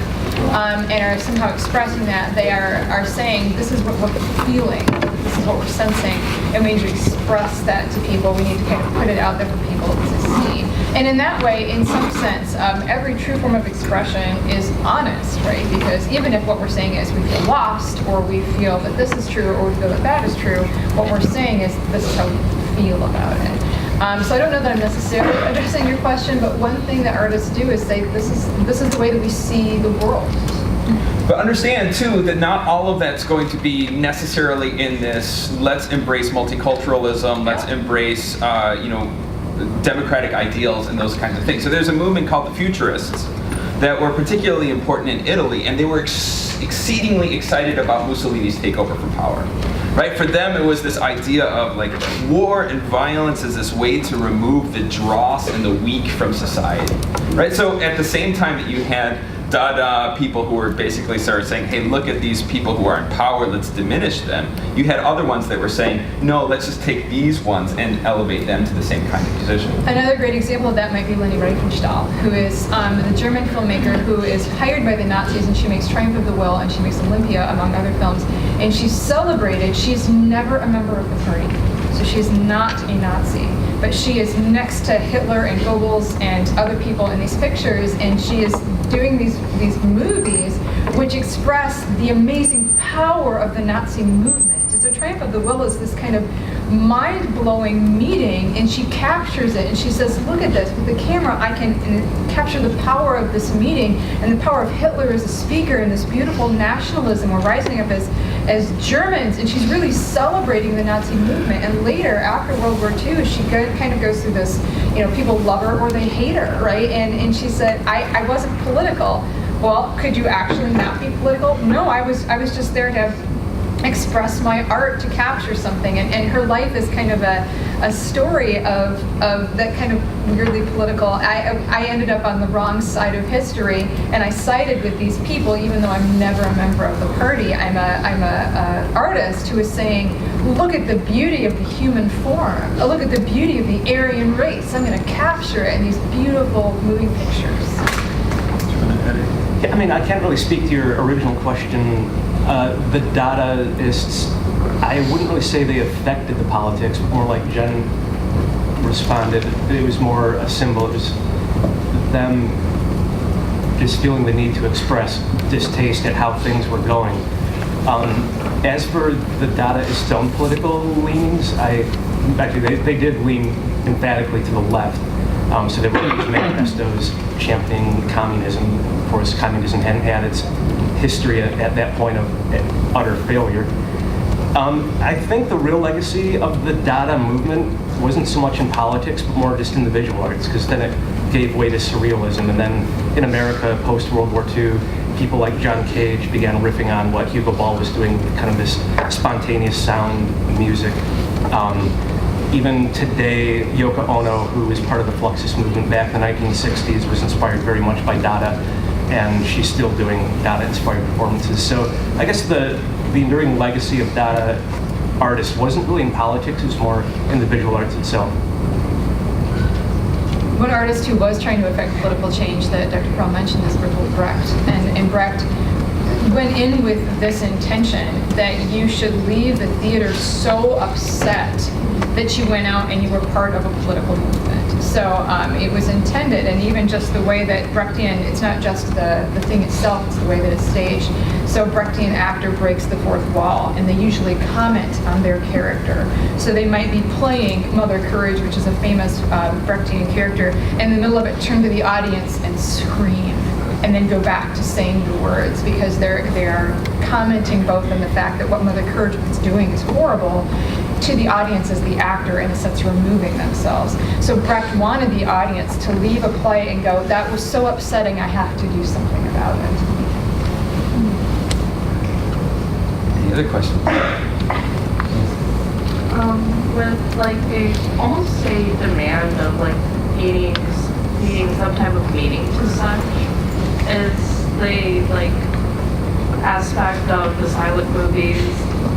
and are somehow expressing that, they are saying, this is what we're feeling, this is what we're sensing, and we need to express that to people. We need to kind of put it out there for people to see. And in that way, in some sense, every true form of expression is honest, right? Because even if what we're saying is we feel lost, or we feel that this is true, or we feel that that is true, what we're saying is this is how we feel about it. So I don't know that I'm necessarily addressing your question, but one thing that artists do is say this is the way that we see the world. but understand too that not all of that's going to be necessarily in this, let's embrace multiculturalism, let's embrace democratic ideals and those kinds of things. So there's a movement called the Futurists that were particularly important in Italy, and they were exceedingly excited about Mussolini's takeover from power. Right? For them, it was this idea of like war and violence as this way to remove the dross and the weak from society. Right? So at the same time that you had Dada people who were basically started saying, hey, look at these people who are in power, let's diminish them. You had other ones that were saying, no, let's just take these ones and elevate them to the same kind of position. Another great example of that might be Leni Riefenstahl, who is the German filmmaker who is hired by the Nazis, and she makes Triumph of the Will and she makes Olympia, among other films. And she's celebrated. She's never a member of the party. So she's not a Nazi, but she is next to Hitler and Goebbels and other people in these pictures, and she is doing these movies which express the amazing power of the Nazi movement. And so Triumph of the Will is this kind of mind-blowing meeting, and she captures it, and she says, look at this, with the camera I can capture the power of this meeting and the power of Hitler as a speaker and this beautiful nationalism. We're rising up as Germans, and she's really celebrating the Nazi movement. And later, after World War II, she kind of goes through this, people love her or they hate her, right? And she said, I wasn't political. Well, could you actually not be political? No, I was just there to express my art, to capture something. And her life is kind of a story of that kind of weirdly political. I ended up on the wrong side of history, and I sided with these people, even though I'm never a member of the party. I'm a artist who is saying, look at the beauty of the human form. Look at the beauty of the Aryan race. I'm going to capture it in these beautiful moving pictures. Yeah, I mean, I can't really speak to your original question. The Dadaists, I wouldn't really say they affected the politics, but more like Jen responded. It was more a symbol. It was them just feeling the need to express distaste at how things were going. As for the Dadaist own political leanings, they did lean emphatically to the left. So there were these manifestos championing communism. Of course, communism hadn't had its history at that point of utter failure. I think the real legacy of the Dada movement wasn't so much in politics, but more just in the visual arts, because then it gave way to surrealism. And then in America, post-World War II, people like John Cage began riffing on what Hugo Ball was doing with kind of this spontaneous sound music. Even today, Yoko Ono, who was part of the Fluxus movement back in the 1960s, was inspired very much by Dada, and she's still doing Dada-inspired performances. So I guess the enduring legacy of Dada artists wasn't really in politics, it was more in the visual arts itself. One artist who was trying to affect political change that Dr. Correll mentioned is Bertolt Brecht. And Brecht went in with this intention that you should leave the theater so upset that you went out and you were part of a political movement. So it was intended, and even just the way that Brechtian, it's not just the thing itself, it's the way that it's staged. So Brechtian actor breaks the fourth wall, and they usually comment on their character. So they might be playing Mother Courage, which is a famous Brechtian character, and in the middle of it turn to the audience and scream, and then go back to saying the words, because they're commenting both on the fact that what Mother Courage is doing is horrible, to the audience as the actor, in a sense, removing themselves. So Brecht wanted the audience to leave a play and go, that was so upsetting, I have to do something about it. Any other questions? With like almost a demand of like needing some type of meaning to such, is the like aspect of the silent movies,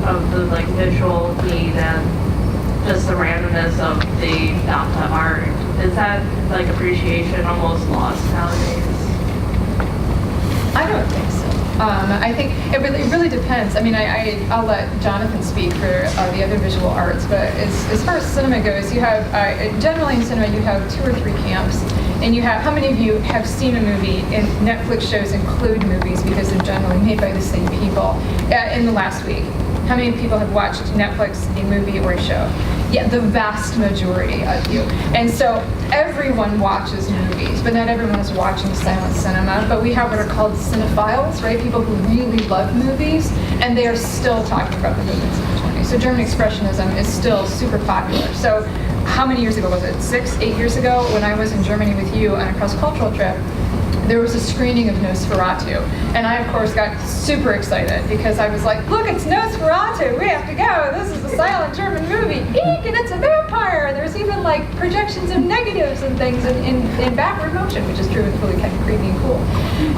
of the like visual need and just the randomness of the Dada art, is that like appreciation almost lost nowadays? I don't think so. I think it really depends. I mean, I'll let Jonathan speak for the other visual arts, but as far as cinema goes, you have, generally in cinema, you have 2 or 3 camps, and you have, how many of you have seen a movie, and Netflix shows include movies because they're generally made by the same people, in the last week? How many people have watched Netflix, a movie or a show? Yeah, the vast majority of you. And so everyone watches movies, but not everyone is watching silent cinema. But we have what are called cinephiles, right? People who really love movies, and they are still talking about the movements of the 20s. So German Expressionism is still super popular. So how many years ago was it? 6, 8 years ago, when I was in Germany with you on a cross-cultural trip, there was a screening of Nosferatu. And I, of course, got super excited because I was like, look, it's Nosferatu, we have to go. This is a silent German movie. Eek, and it's a vampire. There's even like projections of negatives and things in backward motion, which is true. It's really kind of creepy and cool.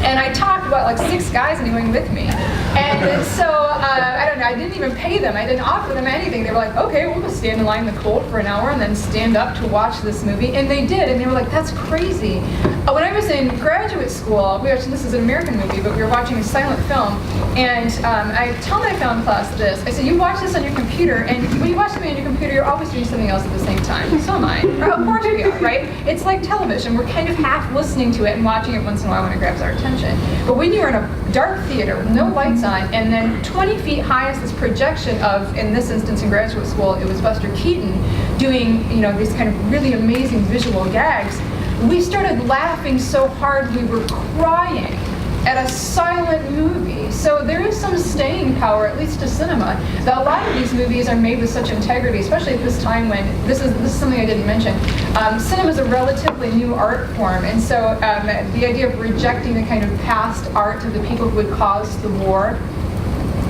And I talked about like 6 guys anyway with me. And so, I don't know, I didn't even pay them. I didn't offer them anything. They were like, okay, we'll just stand in line in the cold for an hour and then stand up to watch this movie. And they did. And they were like, that's crazy. When I was in graduate school, this is an American movie, but we were watching a silent film, and I tell my film class this. I said, you watch this on your computer, and when you watch something on your computer, you're always doing something else at the same time. So am I. Or of course we are, right? It's like television. We're kind of half listening to it and watching it once in a while when it grabs our attention. But when you're in a dark theater with no lights on, and then 20 feet high is this projection of, in this instance in graduate school, it was Buster Keaton doing, these kind of really amazing visual gags, we started laughing so hard we were crying at a silent movie. So there is some staying power, at least to cinema. That a lot of these movies are made with such integrity, especially at this time when, this is something I didn't mention, cinema is a relatively new art form, and so the idea of rejecting the kind of past art of the people who had caused the war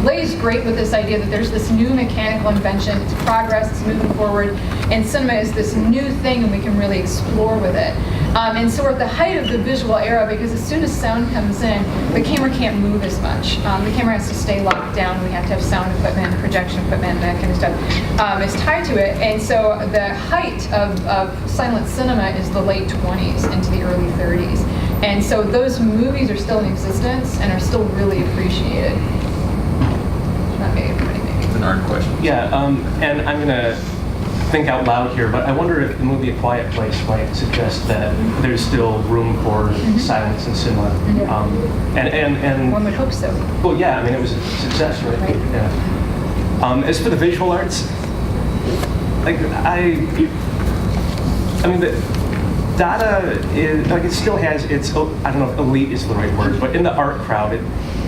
lays great with this idea that there's this new mechanical invention, it's progress, it's moving forward, and cinema is this new thing and we can really explore with it. And so we're at the height of the visual era because as soon as sound comes in, the camera can't move as much. The camera has to stay locked down. We have to have sound equipment, projection equipment, that kind of stuff is tied to it. And so the height of silent cinema is the late 20s into the early 30s. And so those movies are still in existence and are still really appreciated. Not maybe everybody, maybe. It's an art question. Yeah, and I'm going to think out loud here, but I wonder if the movie A Quiet Place might suggest that there's still room for silence in cinema. And One would hope so. well, yeah, I mean, it was a success, right? Right. Yeah. As for the visual arts, like I mean, the Dada is, like, it still has its, I don't know if elite is the right word, but in the art crowd, it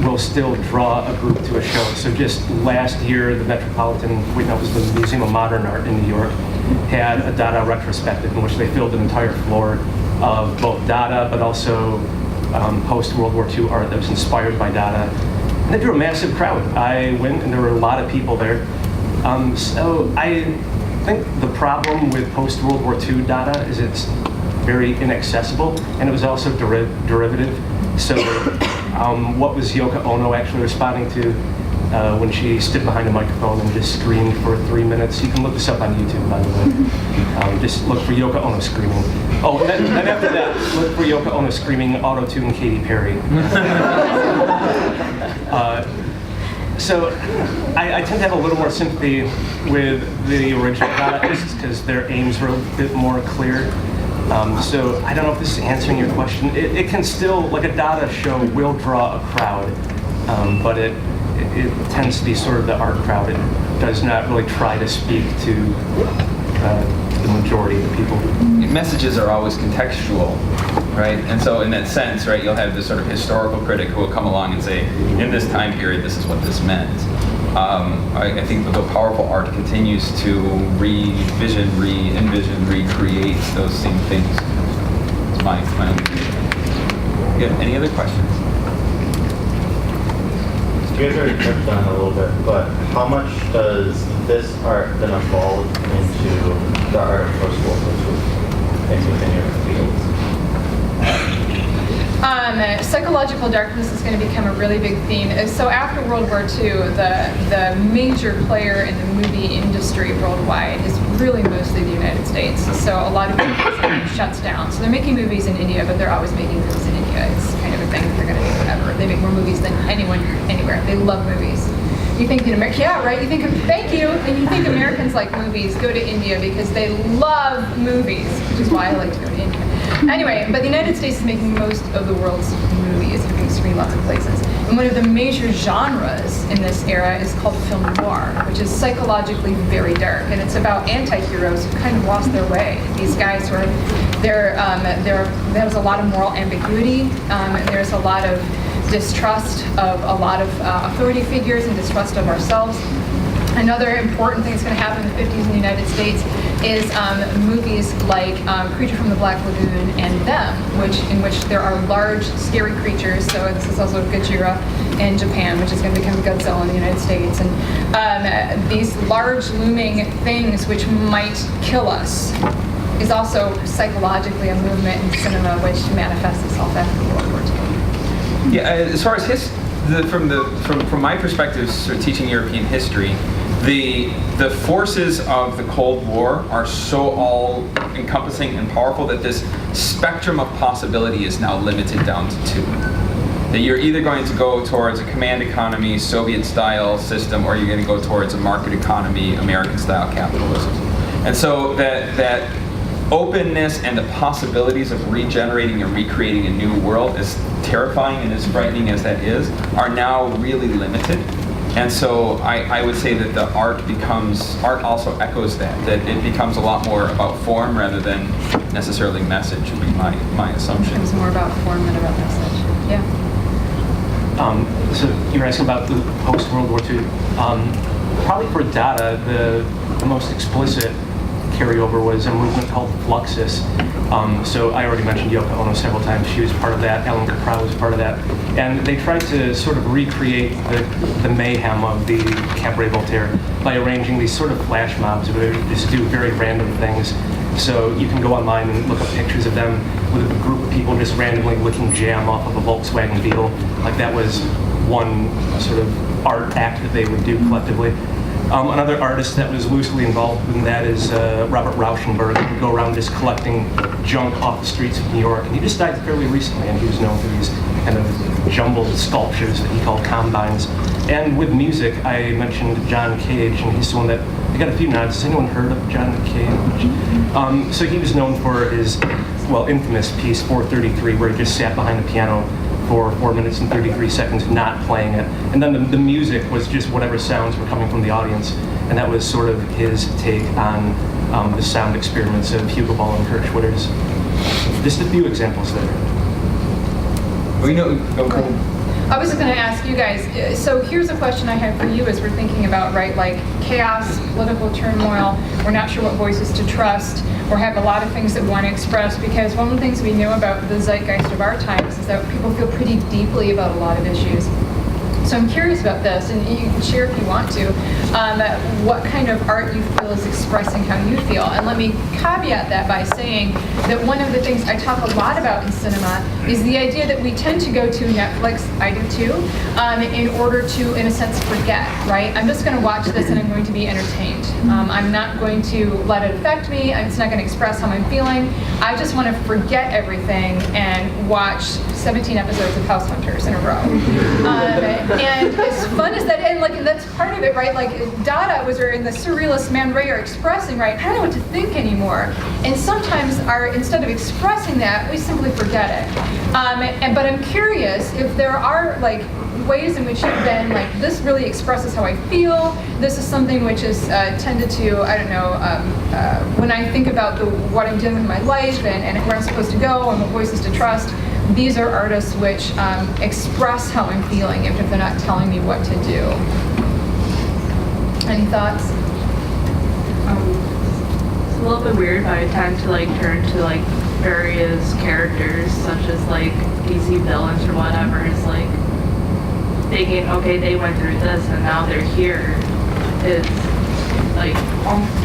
will still draw a group to a show. So just last year, the was the Museum of Modern Art in New York, had a Dada retrospective in which they filled an entire floor of both Dada, but also post-World War II art that was inspired by Dada. And they drew a massive crowd. I went, and there were a lot of people there. So I think the problem with post-World War II Dada is it's very inaccessible, and it was also derivative. So what was Yoko Ono actually responding to when she stood behind a microphone and just screamed for 3 minutes? You can look this up on YouTube, by the way. Just look for Yoko Ono screaming. Oh, and then after that, look for Yoko Ono screaming auto-tune Katy Perry. So I tend to have a little more sympathy with the original Dadaists because their aims were a bit more clear. So I don't know if this is answering your question. It can still, like a Dada show will draw a crowd, but it tends to be sort of the art crowd. It does not really try to speak to the majority of the people. Messages are always contextual, right? And so in that sense, right, you'll have this sort of historical critic who will come along and say, in this time period, this is what this meant. I think the powerful art continues to re-envision, recreate those same things. It's my own view. Yeah, any other questions? You guys already touched on it a little bit, but how much does this art then evolve into the art of post-war things within your fields? Psychological darkness is going to become a really big theme. So after World War II, the major player in the movie industry worldwide is really mostly the United States. So a lot of movies shuts down. So they're making movies in India, but they're always making movies in India. It's kind of a thing that they're going to do forever. They make more movies than anyone anywhere. They love movies. You think in America, yeah, right? You think, thank you, and you think Americans like movies, go to India because they love movies, which is why I like to go to India. Anyway, but the United States is making most of the world's movies. It's being screened lots of places. And one of the major genres in this era is called film noir, which is psychologically very dark. And it's about anti-heroes who kind of lost their way. These guys who are, there's a lot of moral ambiguity. There's a lot of distrust of a lot of authority figures and distrust of ourselves. Another important thing that's going to happen in the 50s in the United States is movies like Creature from the Black Lagoon and Them, in which there are large, scary creatures. So this is also Gojira in Japan, which is going to become Godzilla in the United States. And these large, looming things which might kill us is also psychologically a movement in cinema which manifests itself after World War II. Yeah, as far as from my perspective, sort of teaching European history, the forces of the Cold War are so all-encompassing and powerful that this spectrum of possibility is now limited down to two. That you're either going to go towards a command economy, Soviet-style system, or you're going to go towards a market economy, American-style capitalism. And so that openness and the possibilities of regenerating and recreating a new world, as terrifying and as frightening as that is, are now really limited. And so I would say that the art also echoes that it becomes a lot more about form rather than necessarily message, would be my assumption. It becomes more about form than about message, yeah. So you were asking about the post-World War II. Probably for Dada, the most explicit carryover was a movement called Fluxus. So I already mentioned Yoko Ono several times. She was part of that. Alan Correll was part of that. And they tried to sort of recreate the mayhem of the Cabaret Voltaire by arranging these sort of flash mobs where they just do very random things. So you can go online and look up pictures of them with a group of people just randomly licking jam off of a Volkswagen Beetle. Like that was one sort of art act that they would do collectively. Another artist that was loosely involved in that is Robert Rauschenberg, who would go around just collecting junk off the streets of New York. And he just died fairly recently, and he was known for these kind of jumbled sculptures that he called combines. And with music, I mentioned John Cage, and he's the one that, I got a few nods. Has anyone heard of John Cage? So he was known for his, infamous piece, 433, where he just sat behind the piano for 4 minutes and 33 seconds not playing it. And then the music was just whatever sounds were coming from the audience. And that was sort of his take on the sound experiments of Hugo Ball and Kurt Schwitters. Just a few examples there. I was just going to ask you guys, so here's a question I have for you as we're thinking about, right, like chaos, political turmoil, we're not sure what voices to trust, or have a lot of things that we want to express, because one of the things we know about the zeitgeist of our times is that people feel pretty deeply about a lot of issues. So I'm curious about this, and you can share if you want to, what kind of art you feel is expressing how you feel. And let me caveat that by saying that one of the things I talk a lot about in cinema is the idea that we tend to go to Netflix, I do too, in order to, in a sense, forget, right? I'm just going to watch this and I'm going to be entertained. I'm not going to let it affect me. It's not going to express how I'm feeling. I just want to forget everything and watch 17 episodes of House Hunters in a row. And as fun as that, and that's part of it, right? Like Dada was, or in the surrealist Man Ray are expressing, right? I don't know what to think anymore. And sometimes instead of expressing that, we simply forget it. But I'm curious if there are like ways in which you've been like, this really expresses how I feel. This is something which is tended to, I don't know, when I think about what I'm doing with my life and where I'm supposed to go and what voices to trust. These are artists which express how I'm feeling, even if they're not telling me what to do. Any thoughts? It's a little bit weird, but I tend to like turn to like various characters, such as like DC villains or whatever. It's like thinking, okay, they went through this and now they're here. It's like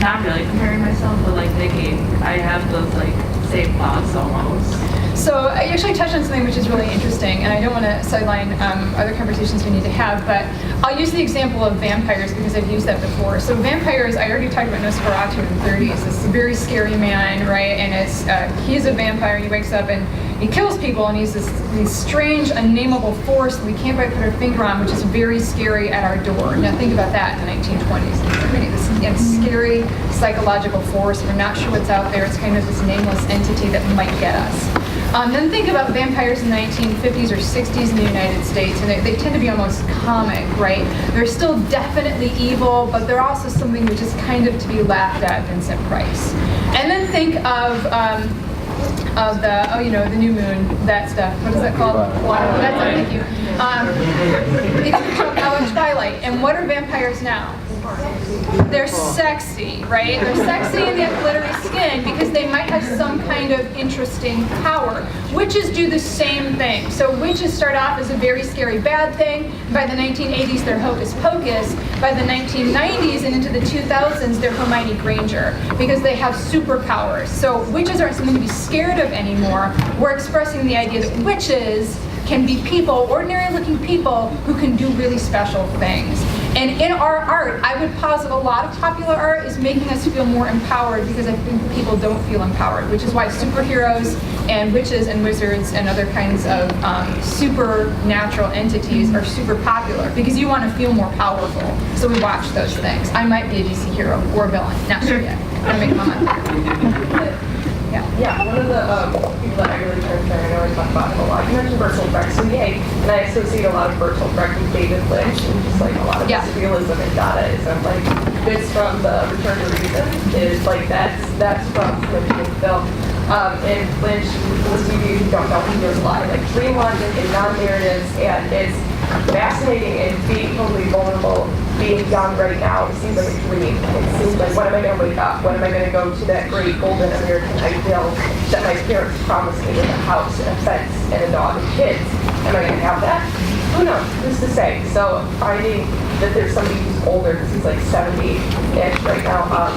not really comparing myself, but like thinking I have those like same thoughts almost. So I actually touched on something which is really interesting, and I don't want to sideline other conversations we need to have, but I'll use the example of vampires because I've used that before. So vampires, I already talked about Nosferatu in the 30s, this very scary man, right? And he's a vampire, he wakes up and he kills people, and he's this strange, unnameable force that we can't quite put our finger on, which is very scary at our door. Now think about that in the 1920s. This scary psychological force. We're not sure what's out there. It's kind of this nameless entity that might get us. Then think about vampires in the 1950s or 60s in the United States, and they tend to be almost comic, right? They're still definitely evil, but they're also something which is kind of to be laughed at, Vincent Price. And then think of the new moon, that stuff. What is that called? Thank you. It's Twilight. And what are vampires now? They're sexy, right? They're sexy and they have glittery skin because they might have some kind of interesting power. Witches do the same thing. So witches start off as a very scary bad thing. By the 1980s, they're hocus pocus. By the 1990s and into the 2000s, they're Hermione Granger because they have superpowers. So witches aren't something to be scared of anymore. We're expressing the idea that witches can be people, ordinary-looking people who can do really special things. And in our art, I would posit a lot of popular art is making us feel more empowered because I think people don't feel empowered, which is why superheroes and witches and wizards and other kinds of supernatural entities are super popular because you want to feel more powerful. So we watch those things. I might be a DC hero or a villain, not sure yet. I'm making my mind. Yeah, one of the people that I really turn to, and I always talk about him a lot, you mentioned Bertolt Brecht, so yay, and I associate a lot of Bertolt Brecht with David Lynch, and just like a lot of this realism and Dadaism, like bits from the Return to Reason is like that's from the film. And Lynch, for those of you who don't know, he does a lot of like dream logic and non-narratives, and it's fascinating and being totally vulnerable. Being young right now, it seems like a dream. It seems like, when am I going to wake up? When am I going to go to that great golden American ideal that my parents promised me with a house and a fence and a dog and kids? Am I going to have that? Who knows? Who's to say? So finding that there's somebody who's older, because he's like 70-ish right now,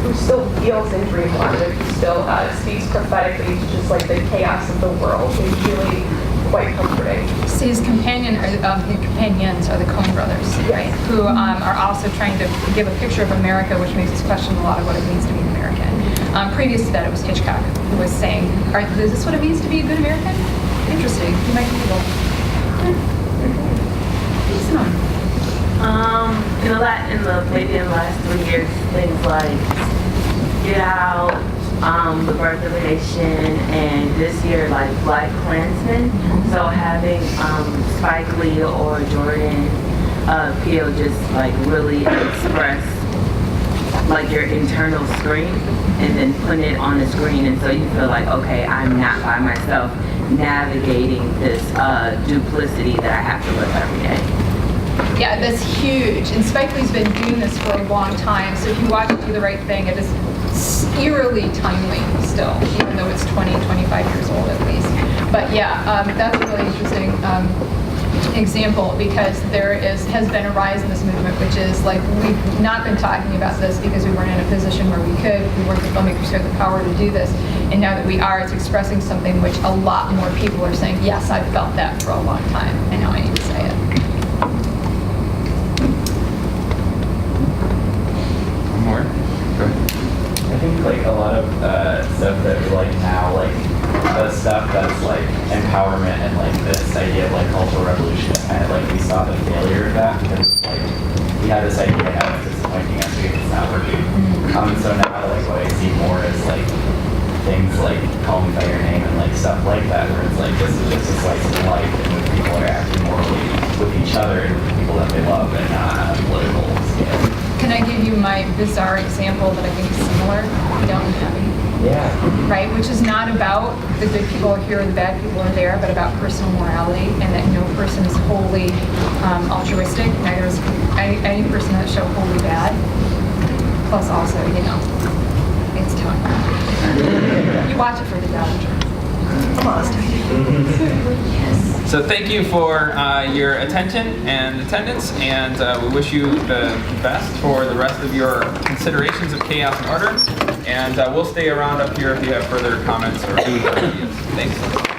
who still feels in dream logic, who still speaks prophetically to just like the chaos of the world is really quite comforting. So his companions are the Coen brothers, right? Who are also trying to give a picture of America, which makes us question a lot of what it means to be an American. Previous to that, it was Hitchcock who was saying, is this what it means to be a good American? Interesting. You might be able. You know that maybe in the last 3 years, things like Get Out, The Birth of a Nation, and this year like Black Klansman. So having Spike Lee or Jordan Peele just like really express like your internal scream and then putting it on the screen, and so you feel like, okay, I'm not by myself navigating this duplicity that I have to live every day. Yeah, that's huge. And Spike Lee's been doing this for a long time, so if you watch Do the Right Thing, it is eerily timely still, even though it's 20, 25 years old at least. But yeah, that's really interesting. example, because has been a rise in this movement, which is like we've not been talking about this because we weren't in a position where we weren't the filmmakers who had the power to do this, and now that we are, it's expressing something which a lot more people are saying, yes, I've felt that for a long time, and now I need to say it. One more? Go ahead. I think like a lot of stuff that we like now, like the stuff that's like empowerment and like this idea of like cultural revolution, kind of like we saw the failure of that because like we had this idea how it's disappointing us because it's not working. So now like what I see more is like things like Call Me by Your Name and like stuff like that, where it's like this is just a slice of life and when people are acting morally with each other and with the people that they love and not on a political scale. Can I give you my bizarre example that I think is similar? Down and Happy. Yeah. Right, which is not about the good people are here or the bad people are there, but about personal morality, and that no person is wholly altruistic. Neither is any person that show wholly bad. Plus, also, you know, it's tongue. You watch it for the Dada. So thank you for your attention and attendance, and we wish you the best for the rest of your considerations of chaos and order. And we'll stay around up here if you have further comments or ideas. Thanks.